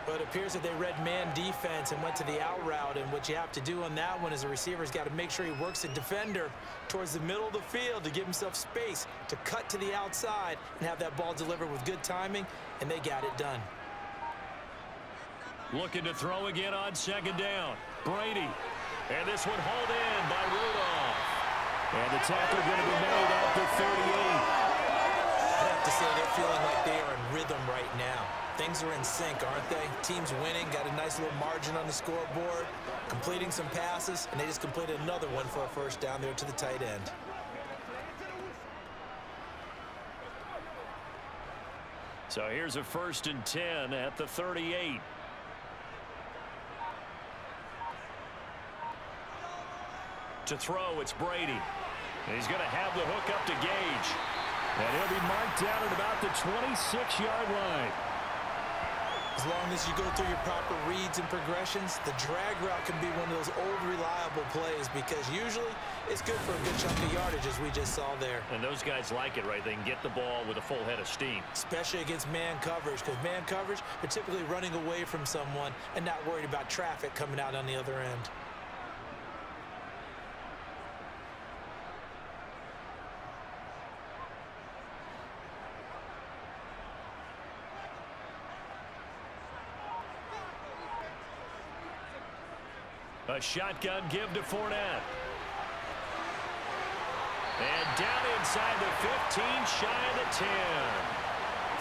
But it appears that they read man defense and went to the out route, and what you have to do on that one is the receiver's got to make sure he works the defender towards the middle of the field to give himself space to cut to the outside and have that ball delivered with good timing, and they got it done. Looking to throw again on 2nd down. Brady. And this one hauled in by Rudolph. And the tackle going to be made at the 38. I have to say they're feeling like they are in rhythm right now. Things are in sync, aren't they? Team's winning, got a nice little margin on the scoreboard, completing some passes, and they just completed another one for a 1st down there to the tight end. So here's a 1st and 10 at the 38. To throw, it's Brady. And he's going to have the hook up to Gage. And he'll be marked down at about the 26-yard line. As long as you go through your proper reads and progressions, the drag route can be one of those old reliable plays because usually it's good for a good chunk of yardage, as we just saw there. And those guys like it, right? They can get the ball with a full head of steam. Especially against man coverage, because man coverage, they're typically running away from someone and not worried about traffic coming out on the other end. A shotgun give to Fournette. And down inside the 15, shy of the 10.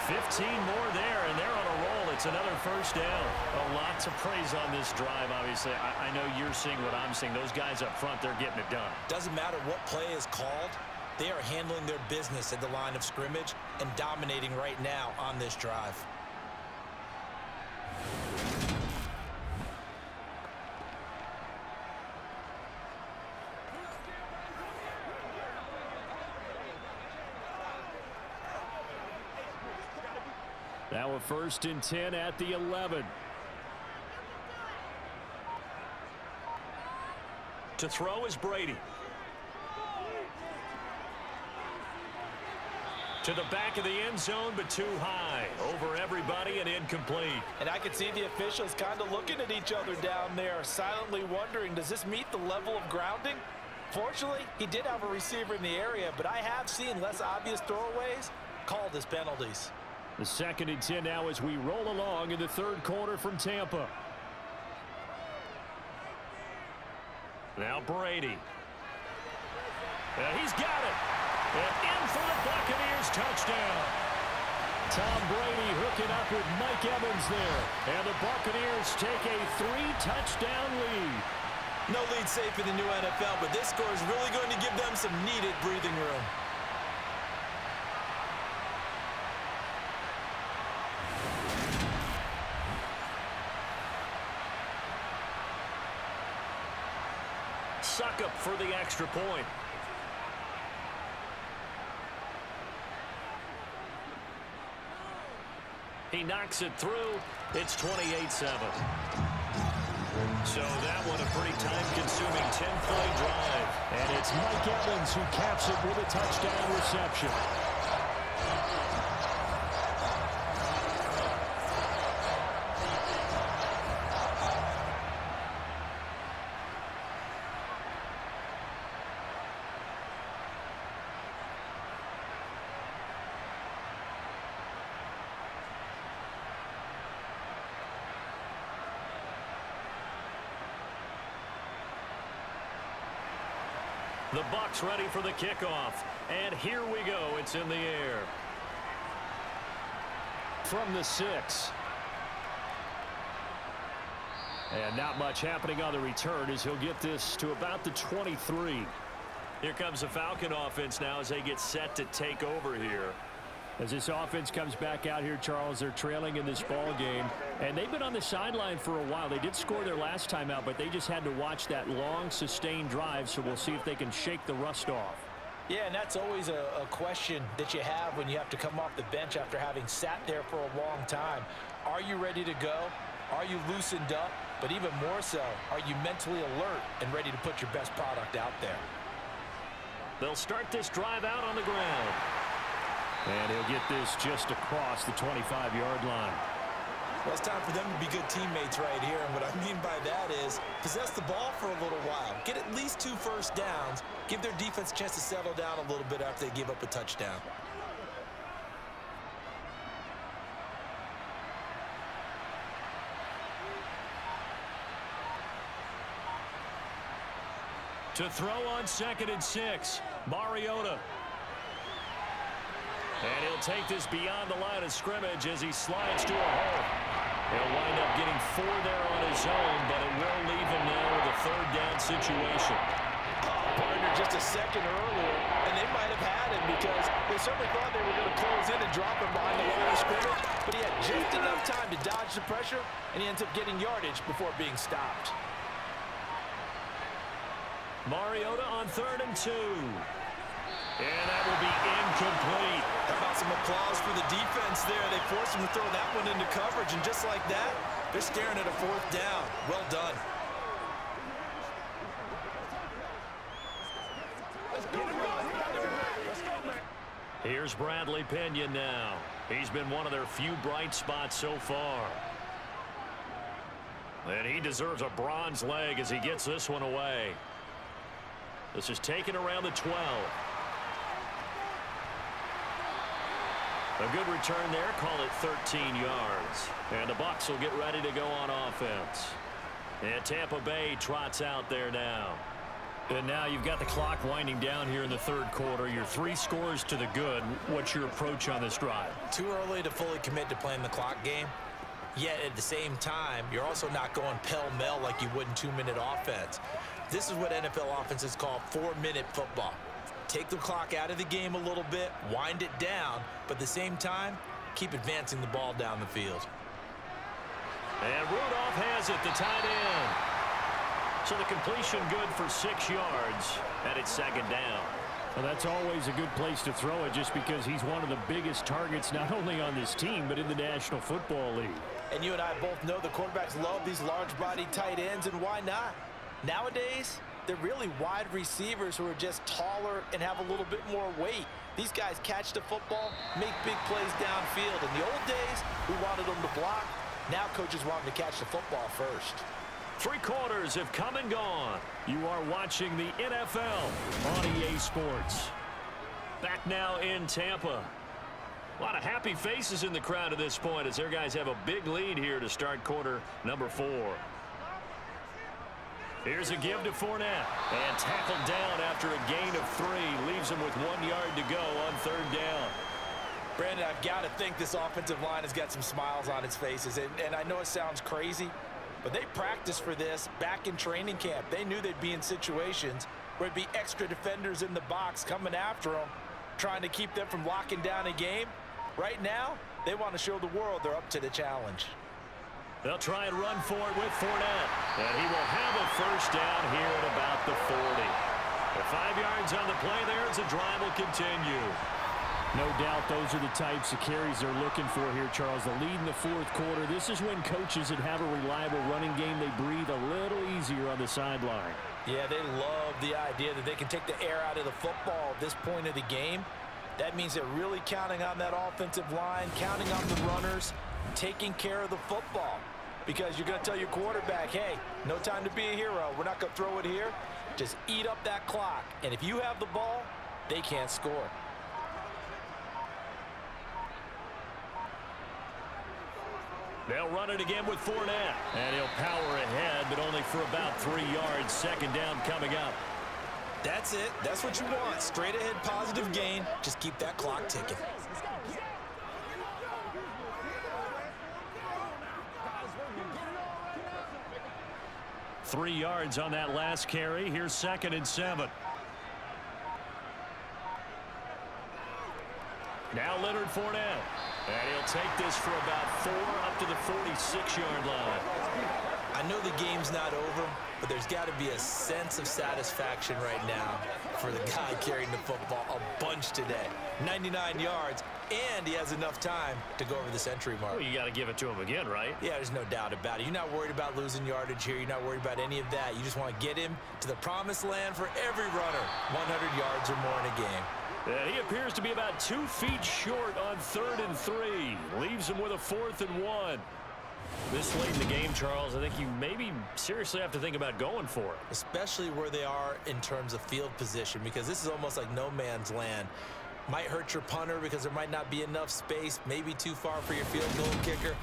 15 more there, and they're on a roll. It's another first down. A lot to praise on this drive, obviously. I know you're seeing what I'm seeing. Those guys up front, they're getting it done. Doesn't matter what play is called. They are handling their business at the line of scrimmage and dominating right now on this drive. Now a 1st and 10 at the 11. To throw is Brady. To the back of the end zone, but too high. Over everybody and incomplete. And I can see the officials kind of looking at each other down there, silently wondering, does this meet the level of grounding? Fortunately, he did have a receiver in the area, but I have seen less obvious throwaways called as penalties. The 2nd and 10 now as we roll along in the 3rd quarter from Tampa. Now Brady. And he's got it. And in for the Buccaneers touchdown. Tom Brady hooking up with Mike Evans there. And the Buccaneers take a 3-touchdown lead. No lead safe in the new NFL, but this score is really going to give them some needed breathing room. Suck up for the extra point. He knocks it through. It's 28-7. So that one a pretty time-consuming 10-play drive. And it's Mike Evans who caps it with a touchdown reception. The Bucs ready for the kickoff. And here we go. It's in the air. From the 6. And not much happening on the return as he'll get this to about the 23. Here comes the Falcon offense now as they get set to take over here. As this offense comes back out here, Charles, they're trailing in this ball game. And they've been on the sideline for a while. They did score their last time out, but they just had to watch that long, sustained drive, so we'll see if they can shake the rust off. Yeah, and that's always a question that you have when you have to come off the bench after having sat there for a long time. Are you ready to go? Are you loosened up? But even more so, are you mentally alert and ready to put your best product out there? They'll start this drive out on the ground. And he'll get this just across the 25-yard line. Well, it's time for them to be good teammates right here. And what I mean by that is possess the ball for a little while. Get at least 2 first downs. Give their defense a chance to settle down a little bit after they give up a touchdown. To throw on 2nd and 6, Mariota. And he'll take this beyond the line of scrimmage as he slides to a hole. He'll wind up getting 4 there on his own, but it will leave him now with a 3rd down situation. Partner just a second earlier, and they might have had him because they certainly thought they were going to close in and drop him behind the line of scrimmage, but he had just enough time to dodge the pressure, and he ends up getting yardage before being stopped. Mariota on 3rd and 2. And that will be incomplete. How about some applause for the defense there? They forced him to throw that one into coverage, and just like that, they're staring at a 4th down. Well done. Here's Bradley Pinion now. He's been one of their few bright spots so far. And he deserves a bronze leg as he gets this one away. This is taken around the 12. A good return there. Call it 13 yards. And the Bucs will get ready to go on offense. And Tampa Bay trots out there now. And now you've got the clock winding down here in the 3rd quarter. You're 3 scores to the good. What's your approach on this drive? Too early to fully commit to playing the clock game. Yet at the same time, you're also not going pell-mell like you would in 2-minute offense. This is what NFL offenses call 4-minute football. Take the clock out of the game a little bit, wind it down, but at the same time, keep advancing the ball down the field. And Rudolph has it, the tight end. So the completion good for 6 yards, and it's 2nd down. Well, that's always a good place to throw it just because he's one of the biggest targets not only on this team but in the National Football League. And you and I both know the quarterbacks love these large-bodied tight ends, and why not? Nowadays, they're really wide receivers who are just taller and have a little bit more weight. These guys catch the football, make big plays downfield. In the old days, we wanted them to block. Now coaches want them to catch the football first. 3 quarters have come and gone. You are watching the NFL on EA Sports. Back now in Tampa. A lot of happy faces in the crowd at this point as their guys have a big lead here to start quarter number 4. Here's a give to Fournette. And tackled down after a gain of 3. Leaves him with 1 yard to go on 3rd down. Brandon, I've got to think this offensive line has got some smiles on its faces. And I know it sounds crazy, but they practiced for this back in training camp. They knew they'd be in situations where it'd be extra defenders in the box coming after them, trying to keep them from locking down a game. Right now, they want to show the world they're up to the challenge. They'll try and run for it with Fournette. And he will have a 1st down here at about the 40. The 5 yards on the play there as the drive will continue. No doubt those are the types of carries they're looking for here, Charles. The lead in the 4th quarter. This is when coaches that have a reliable running game, they breathe a little easier on the sideline. Yeah, they love the idea that they can take the air out of the football at this point of the game. That means they're really counting on that offensive line, counting on the runners, taking care of the football. Because you're going to tell your quarterback, hey, no time to be a hero. We're not going to throw it here. Just eat up that clock. And if you have the ball, they can't score. They'll run it again with Fournette. And he'll power ahead, but only for about 3 yards. 2nd down coming up. That's it. That's what you want. Straight ahead positive gain. Just keep that clock ticking. Three yards on that last carry. Here's 2nd and 7. Now Leonard Fournette. And he'll take this for about 4 up to the 46-yard line. I know the game's not over, but there's got to be a sense of satisfaction right now for the guy carrying the football a bunch today. 99 yards, and he has enough time to go over the century mark. Well, you got to give it to him again, right? Yeah, there's no doubt about it. You're not worried about losing yardage here. You're not worried about any of that. You just want to get him to the promised land for every runner. 100 yards or more in a game. And he appears to be about 2 feet short on 3rd and 3. Leaves him with a 4th and 1. This late in the game, Charles, I think you maybe seriously have to think about going for it. Especially where they are in terms of field position, because this is almost like no man's land. Might hurt your punter because there might not be enough space, maybe too far for your field goal kicker.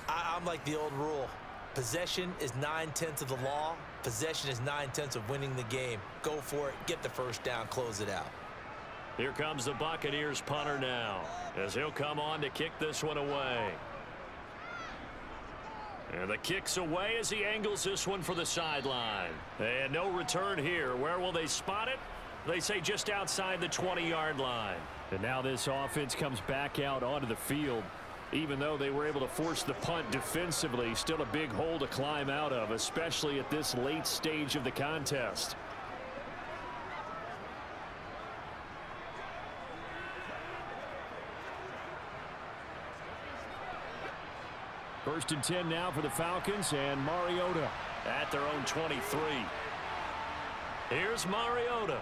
I'm like the old rule. Possession is 9/10 of the law. Possession is 9/10 of winning the game. Go for it, get the 1st down, close it out. Here comes the Buccaneers punter now, as he'll come on to kick this one away. And the kick's away as he angles this one for the sideline. And no return here. Where will they spot it? They say just outside the 20-yard line. And now this offense comes back out onto the field. Even though they were able to force the punt defensively, still a big hole to climb out of, especially at this late stage of the contest. First and 10 now for the Falcons, and Mariota at their own 23. Here's Mariota.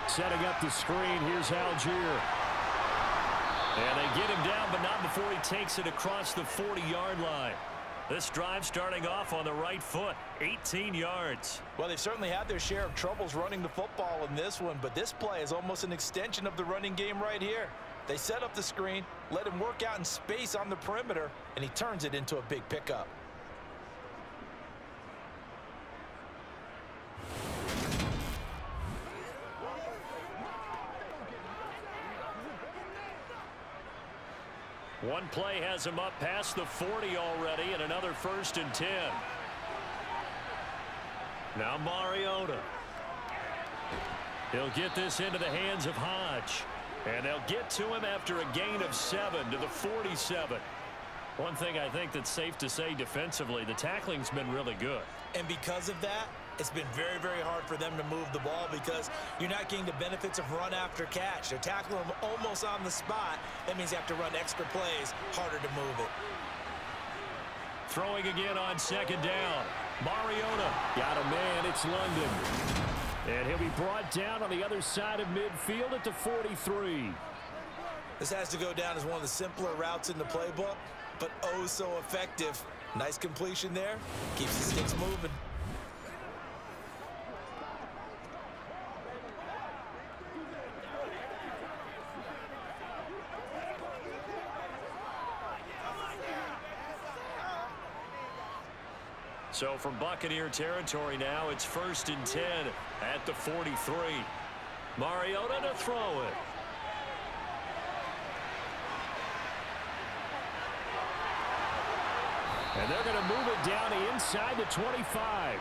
Setting up the screen. Here's Algier. And they get him down, but not before he takes it across the 40-yard line. This drive starting off on the right foot, 18 yards. Well, they've certainly had their share of troubles running the football in this one, but this play is almost an extension of the running game right here. They set up the screen, let him work out in space on the perimeter, and he turns it into a big pickup. One play has him up past the 40 already, and another first and 10. Now Mariota. He'll get this into the hands of Hodge. And they'll get to him after a gain of 7 to the 47. One thing I think that's safe to say defensively, the tackling's been really good. And because of that, it's been very, very hard for them to move the ball because you're not getting the benefits of run after catch. They're tackling them almost on the spot. That means you have to run extra plays, harder to move it. Throwing again on second down. Mariota got a man. It's London. And he'll be brought down on the other side of midfield at the 43. This has to go down as one of the simpler routes in the playbook, but oh so effective. Nice completion there. Keeps the sticks moving. So from Buccaneer territory now, it's first and 10 at the 43. Mariota to throw it. And they're going to move it down to inside the 25.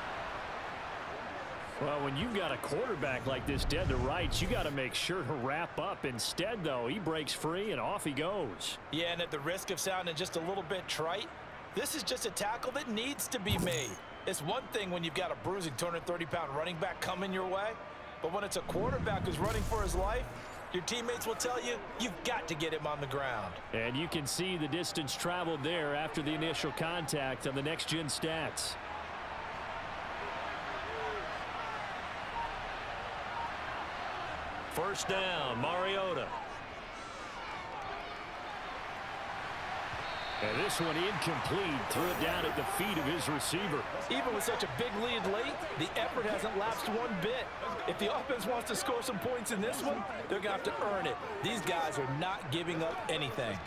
Well, when you've got a quarterback like this dead to rights, you got to make sure to wrap up. Instead, though, he breaks free and off he goes. Yeah, and at the risk of sounding just a little bit trite, this is just a tackle that needs to be made. It's one thing when you've got a bruising 230-pound running back coming your way, but when it's a quarterback who's running for his life, your teammates will tell you, you've got to get him on the ground. And you can see the distance traveled there after the initial contact on the next-gen stats. First down, Mariota. And this one incomplete. Threw it down at the feet of his receiver. Even with such a big lead late, the effort hasn't lapsed one bit. If the offense wants to score some points in this one, they're going to have to earn it. These guys are not giving up anything.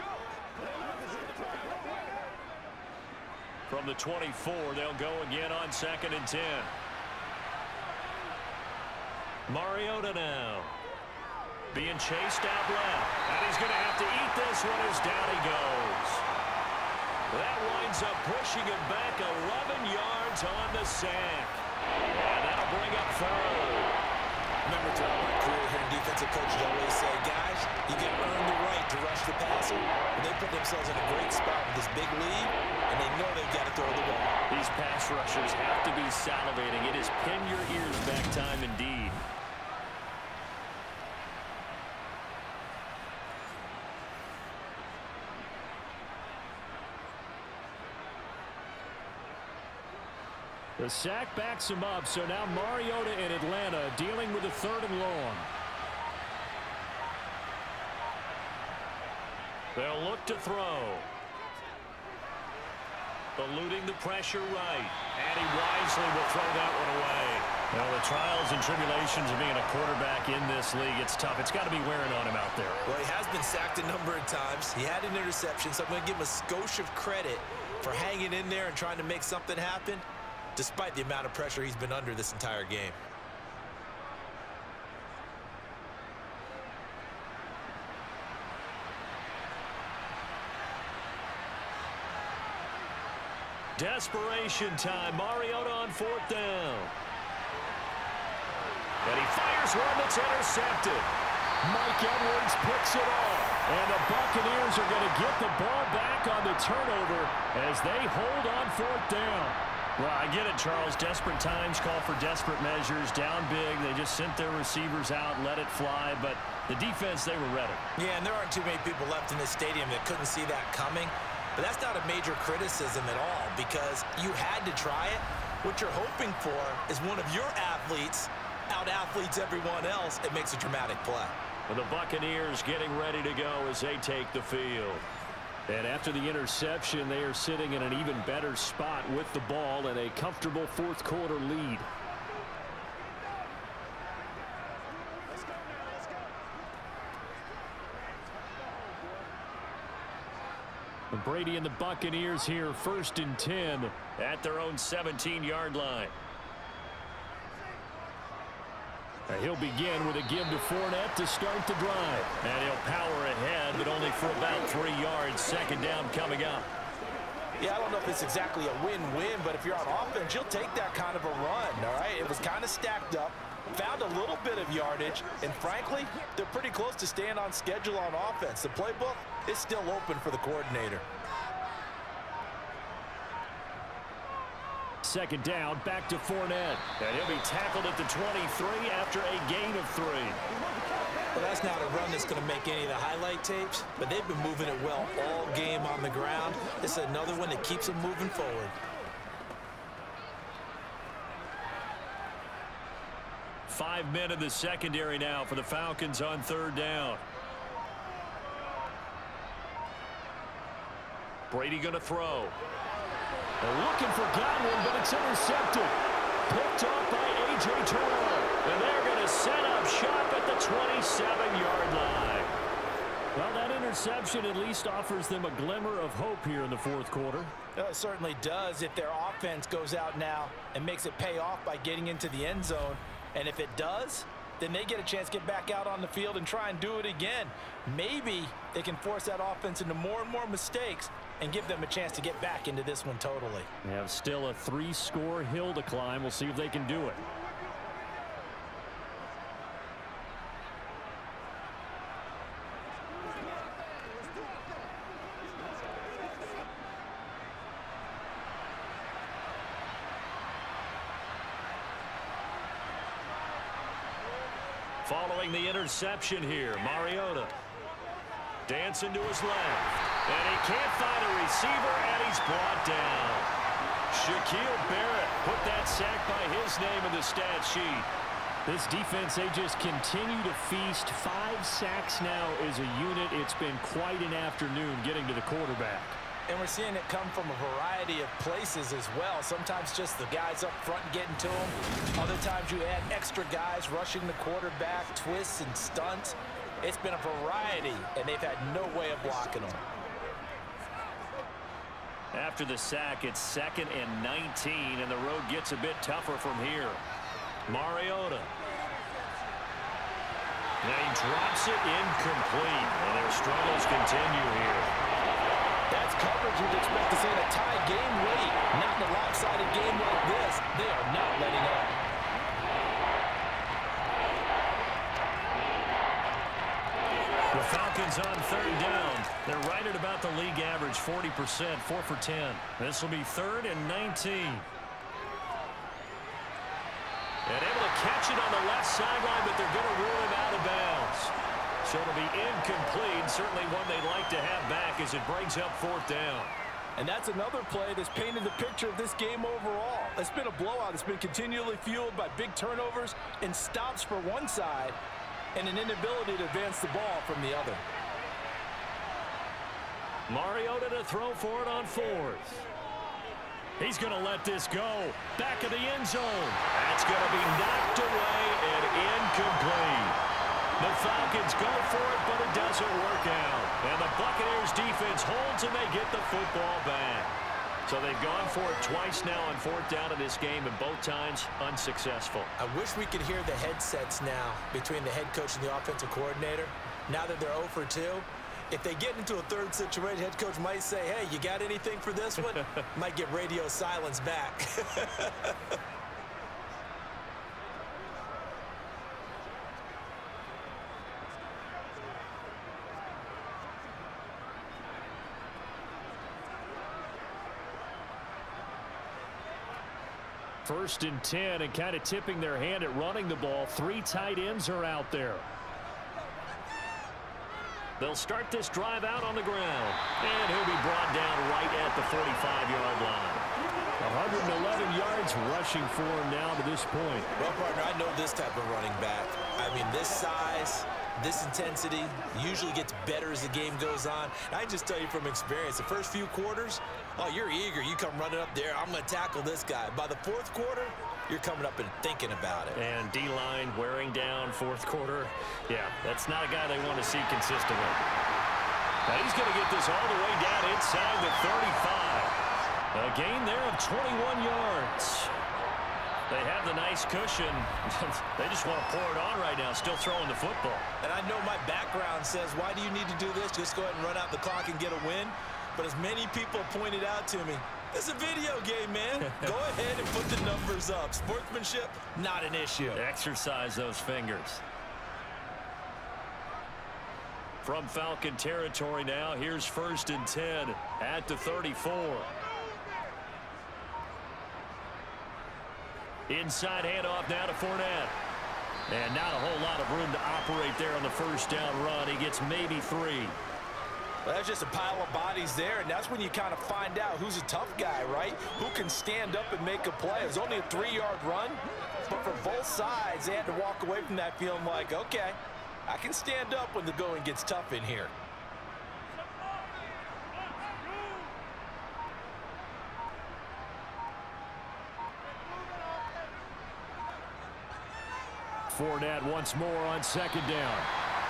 From the 24, they'll go again on second and 10. Mariota now. Being chased out left. And he's going to have to eat this one as down he goes. That winds up pushing him back 11 yards on the sack. And that'll bring up third. Remember, throughout my career here in defensive coaches always say, guys, you can earn the right to rush the passer. And they put themselves in a great spot with this big lead, and they know they've got to throw the ball. These pass rushers have to be salivating. It is pin your ears back time indeed. The sack backs him up, so now Mariota in Atlanta dealing with a third and long. They'll look to throw. Eluding the pressure right. And he wisely will throw that one away. Well, the trials and tribulations of being a quarterback in this league, it's tough. It's got to be wearing on him out there. Well, he has been sacked a number of times. He had an interception, so I'm going to give him a skosh of credit for hanging in there and trying to make something happen, despite the amount of pressure he's been under this entire game. Desperation time. Mariota on fourth down. And he fires one that's intercepted. Mike Edwards picks it off. And the Buccaneers are going to get the ball back on the turnover as they hold on fourth down. Well, I get it, Charles. Desperate times call for desperate measures. Down big, they just sent their receivers out, let it fly. But the defense, they were ready. Yeah, and there aren't too many people left in this stadium that couldn't see that coming. But that's not a major criticism at all because you had to try it. What you're hoping for is one of your athletes out-athletes everyone else. It makes a dramatic play. Well, the Buccaneers getting ready to go as they take the field. And after the interception, they are sitting in an even better spot with the ball and a comfortable fourth quarter lead. Brady and the Buccaneers here, 1st and 10 at their own 17-yard line. He'll begin with a give to Fournette to start the drive. And he'll power ahead, but only for about 3 yards. 2nd down coming up. Yeah, I don't know if it's exactly a win-win, but if you're on offense, you'll take that kind of a run, all right? It was kind of stacked up, found a little bit of yardage, and frankly, they're pretty close to staying on schedule on offense. The playbook is still open for the coordinator. 2nd down, back to Fournette. And he'll be tackled at the 23 after a gain of 3. Well, that's not a run that's going to make any of the highlight tapes, but they've been moving it well all game on the ground. This is another one that keeps them moving forward. 5 men in the secondary now for the Falcons on 3rd down. Brady going to throw. They're looking for Godwin, but it's intercepted. Picked off by A.J. Terrell. And they're going to set up shop at the 27-yard line. Well, that interception at least offers them a glimmer of hope here in the fourth quarter. It certainly does if their offense goes out now and makes it pay off by getting into the end zone. And if it does, then they get a chance to get back out on the field and try and do it again. Maybe they can force that offense into more and more mistakes and give them a chance to get back into this one totally. They have still a 3-score hill to climb. We'll see if they can do it. Following the interception here, Mariota dancing to his left. And he can't find a receiver, and he's brought down. Shaquille Barrett put that sack by his name in the stat sheet. This defense, they just continue to feast. 5 sacks now as a unit. It's been quite an afternoon getting to the quarterback. And we're seeing it come from a variety of places as well. Sometimes just the guys up front getting to them. Other times you add extra guys rushing the quarterback, twists and stunts. It's been a variety, and they've had no way of blocking them. After the sack, it's 2nd and 19, and the road gets a bit tougher from here. Mariota. Now he drops it incomplete, and their struggles continue here. That's coverage you'd expect to see in a tie game late. Not in a lopsided game like this. They are not letting up. The Falcons on 3rd down. They're right at about the league average, 40%, 4 for 10. This will be 3rd and 19. And able to catch it on the left sideline, but they're going to rule him out of bounds. So it'll be incomplete, certainly one they'd like to have back as it brings up 4th down. And that's another play that's painted the picture of this game overall. It's been a blowout. It's been continually fueled by big turnovers and stops for one side and an inability to advance the ball from the other. Mariota to throw for it on 4th. He's going to let this go. Back of the end zone. That's going to be knocked away and incomplete. The Falcons go for it, but it doesn't work out. And the Buccaneers defense holds and they get the football back. So they've gone for it twice now on 4th down in this game, and both times unsuccessful. I wish we could hear the headsets now between the head coach and the offensive coordinator. Now that they're 0 for 2, if they get into a 3rd situation, head coach might say, hey, you got anything for this one? Might get radio silence back. First and 10, and kind of tipping their hand at running the ball. 3 tight ends are out there. They'll start this drive out on the ground. And he'll be brought down right at the 45-yard line. 111 yards rushing for him now to this point. Well, partner, I know this type of running back. I mean, this size, this intensity usually gets better as the game goes on. And I just tell you from experience, the first few quarters, oh, you're eager. You come running up there, I'm going to tackle this guy. By the fourth quarter, you're coming up and thinking about it. And D-line wearing down fourth quarter. Yeah, that's not a guy they want to see consistently. Now he's going to get this all the way down inside the 35. A gain there of 21 yards. They have the nice cushion. They just want to pour it on right now, still throwing the football. And I know my background says, why do you need to do this? Just go ahead and run out the clock and get a win. But as many people pointed out to me, it's a video game, man. Go ahead and put the numbers up. Sportsmanship, not an issue. Exercise those fingers. From Falcon territory now, here's 1st and 10 at the 34. Inside handoff now to Fournette. And not a whole lot of room to operate there on the first down run. He gets maybe 3. Well, that's just a pile of bodies there, and that's when you kind of find out who's a tough guy, right? Who can stand up and make a play. It was only a 3-yard run, but for both sides, they had to walk away from that feeling like, okay, I can stand up when the going gets tough in here. Fournette once more on 2nd down.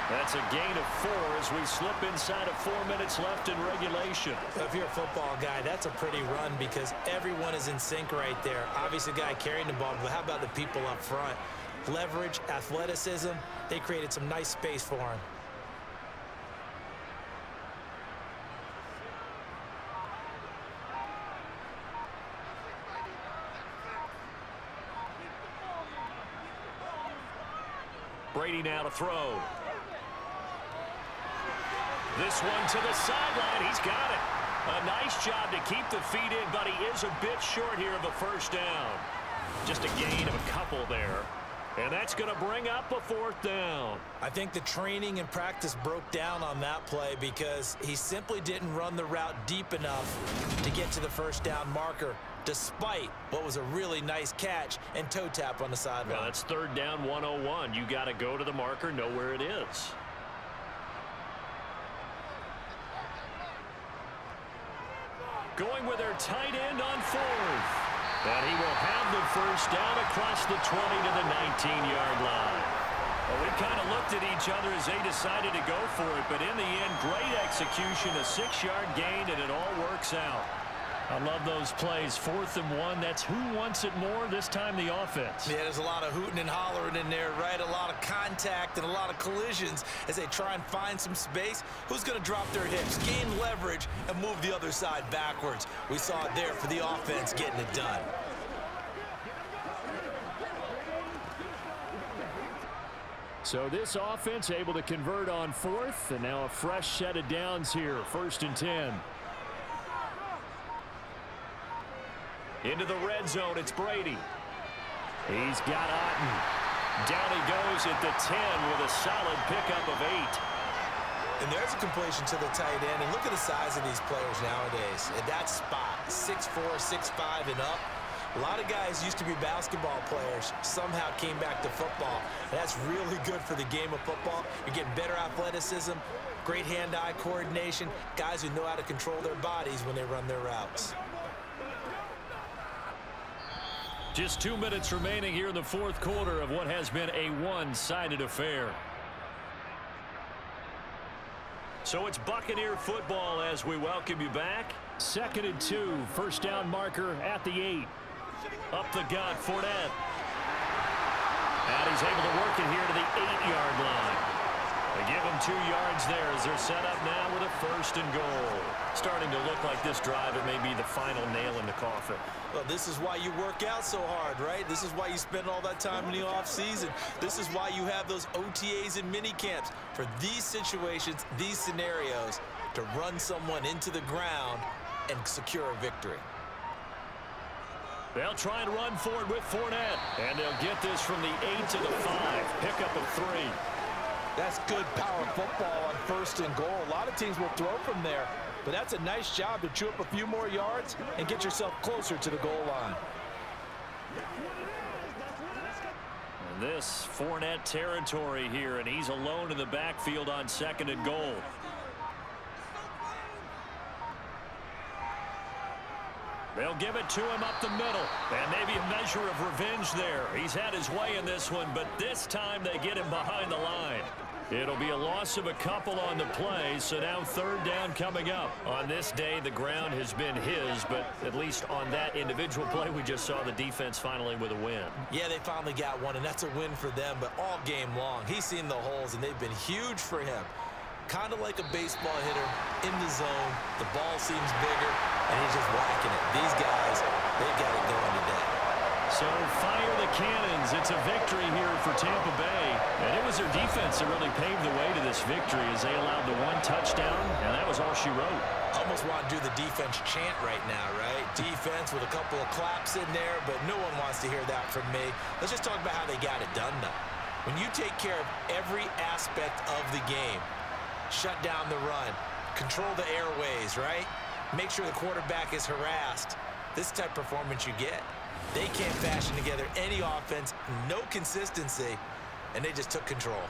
That's a gain of 4 as we slip inside of 4 minutes left in regulation. If you're a football guy, that's a pretty run because everyone is in sync right there. Obviously, the guy carrying the ball, but how about the people up front? Leverage, athleticism, they created some nice space for him. Brady now to throw. This one to the sideline. He's got it. A nice job to keep the feet in, but he is a bit short here of a first down. Just a gain of a couple there. And that's going to bring up a 4th down. I think the training and practice broke down on that play because he simply didn't run the route deep enough to get to the first down marker, despite what was a really nice catch and toe tap on the sideline. Well, that's 3rd down 101. You got to go to the marker, know where it is. Going with their tight end on 4th. And he will have the first down across the 20 to the 19-yard line. Well, we kind of looked at each other as they decided to go for it, but in the end, great execution, a 6-yard gain, and it all works out. I love those plays. 4th and 1. That's who wants it more, this time the offense. Yeah, there's a lot of hooting and hollering in there, right? A lot of contact and a lot of collisions as they try and find some space. Who's going to drop their hips, gain leverage, and move the other side backwards? We saw it there for the offense getting it done. So this offense able to convert on 4th, and now a fresh set of downs here. 1st and 10. Into the red zone, it's Brady. He's got Otten. Down he goes at the 10 with a solid pickup of 8. And there's a completion to the tight end. And look at the size of these players nowadays. At that spot, 6'4", 6'5", and up. A lot of guys used to be basketball players, somehow came back to football. And that's really good for the game of football. You're getting better athleticism, great hand-eye coordination, guys who know how to control their bodies when they run their routes. Just 2 minutes remaining here in the 4th quarter of what has been a one-sided affair. So it's Buccaneer football as we welcome you back. 2nd and 2, first down marker at the 8. Up the gut, Fournette. And he's able to work it here to the 8-yard line. They give him 2 yards there as they're set up now with a 1st and goal. Starting to look like this drive, it may be the final nail in the coffin. Well, this is why you work out so hard, right? This is why you spend all that time in the offseason. This is why you have those OTAs and mini camps for these situations, these scenarios, to run someone into the ground and secure a victory. They'll try and run forward with Fournette. And they'll get this from the 8 to the 5. Pickup of 3. That's good power football on 1st and goal. A lot of teams will throw from there, but that's a nice job to chew up a few more yards and get yourself closer to the goal line. And this Fournette territory here, and he's alone in the backfield on 2nd and goal. They'll give it to him up the middle, and maybe a measure of revenge there. He's had his way in this one, but this time they get him behind the line. It'll be a loss of a couple on the play, so now 3rd down coming up. On this day, the ground has been his, but at least on that individual play, we just saw the defense finally with a win. Yeah, they finally got one, and that's a win for them, but all game long, he's seen the holes, and they've been huge for him. Kind of like a baseball hitter in the zone. The ball seems bigger, and he's just whacking it. These guys, they've got it going today. So fire the cannons. It's a victory here for Tampa Bay. And it was their defense that really paved the way to this victory as they allowed the 1 touchdown, and that was all she wrote. Almost want to do the defense chant right now, right? Defense with a couple of claps in there, but no one wants to hear that from me. Let's just talk about how they got it done, though. When you take care of every aspect of the game, shut down the run, control the airways, right? Make sure the quarterback is harassed. This type of performance you get. They can't fashion together any offense, no consistency, and they just took control.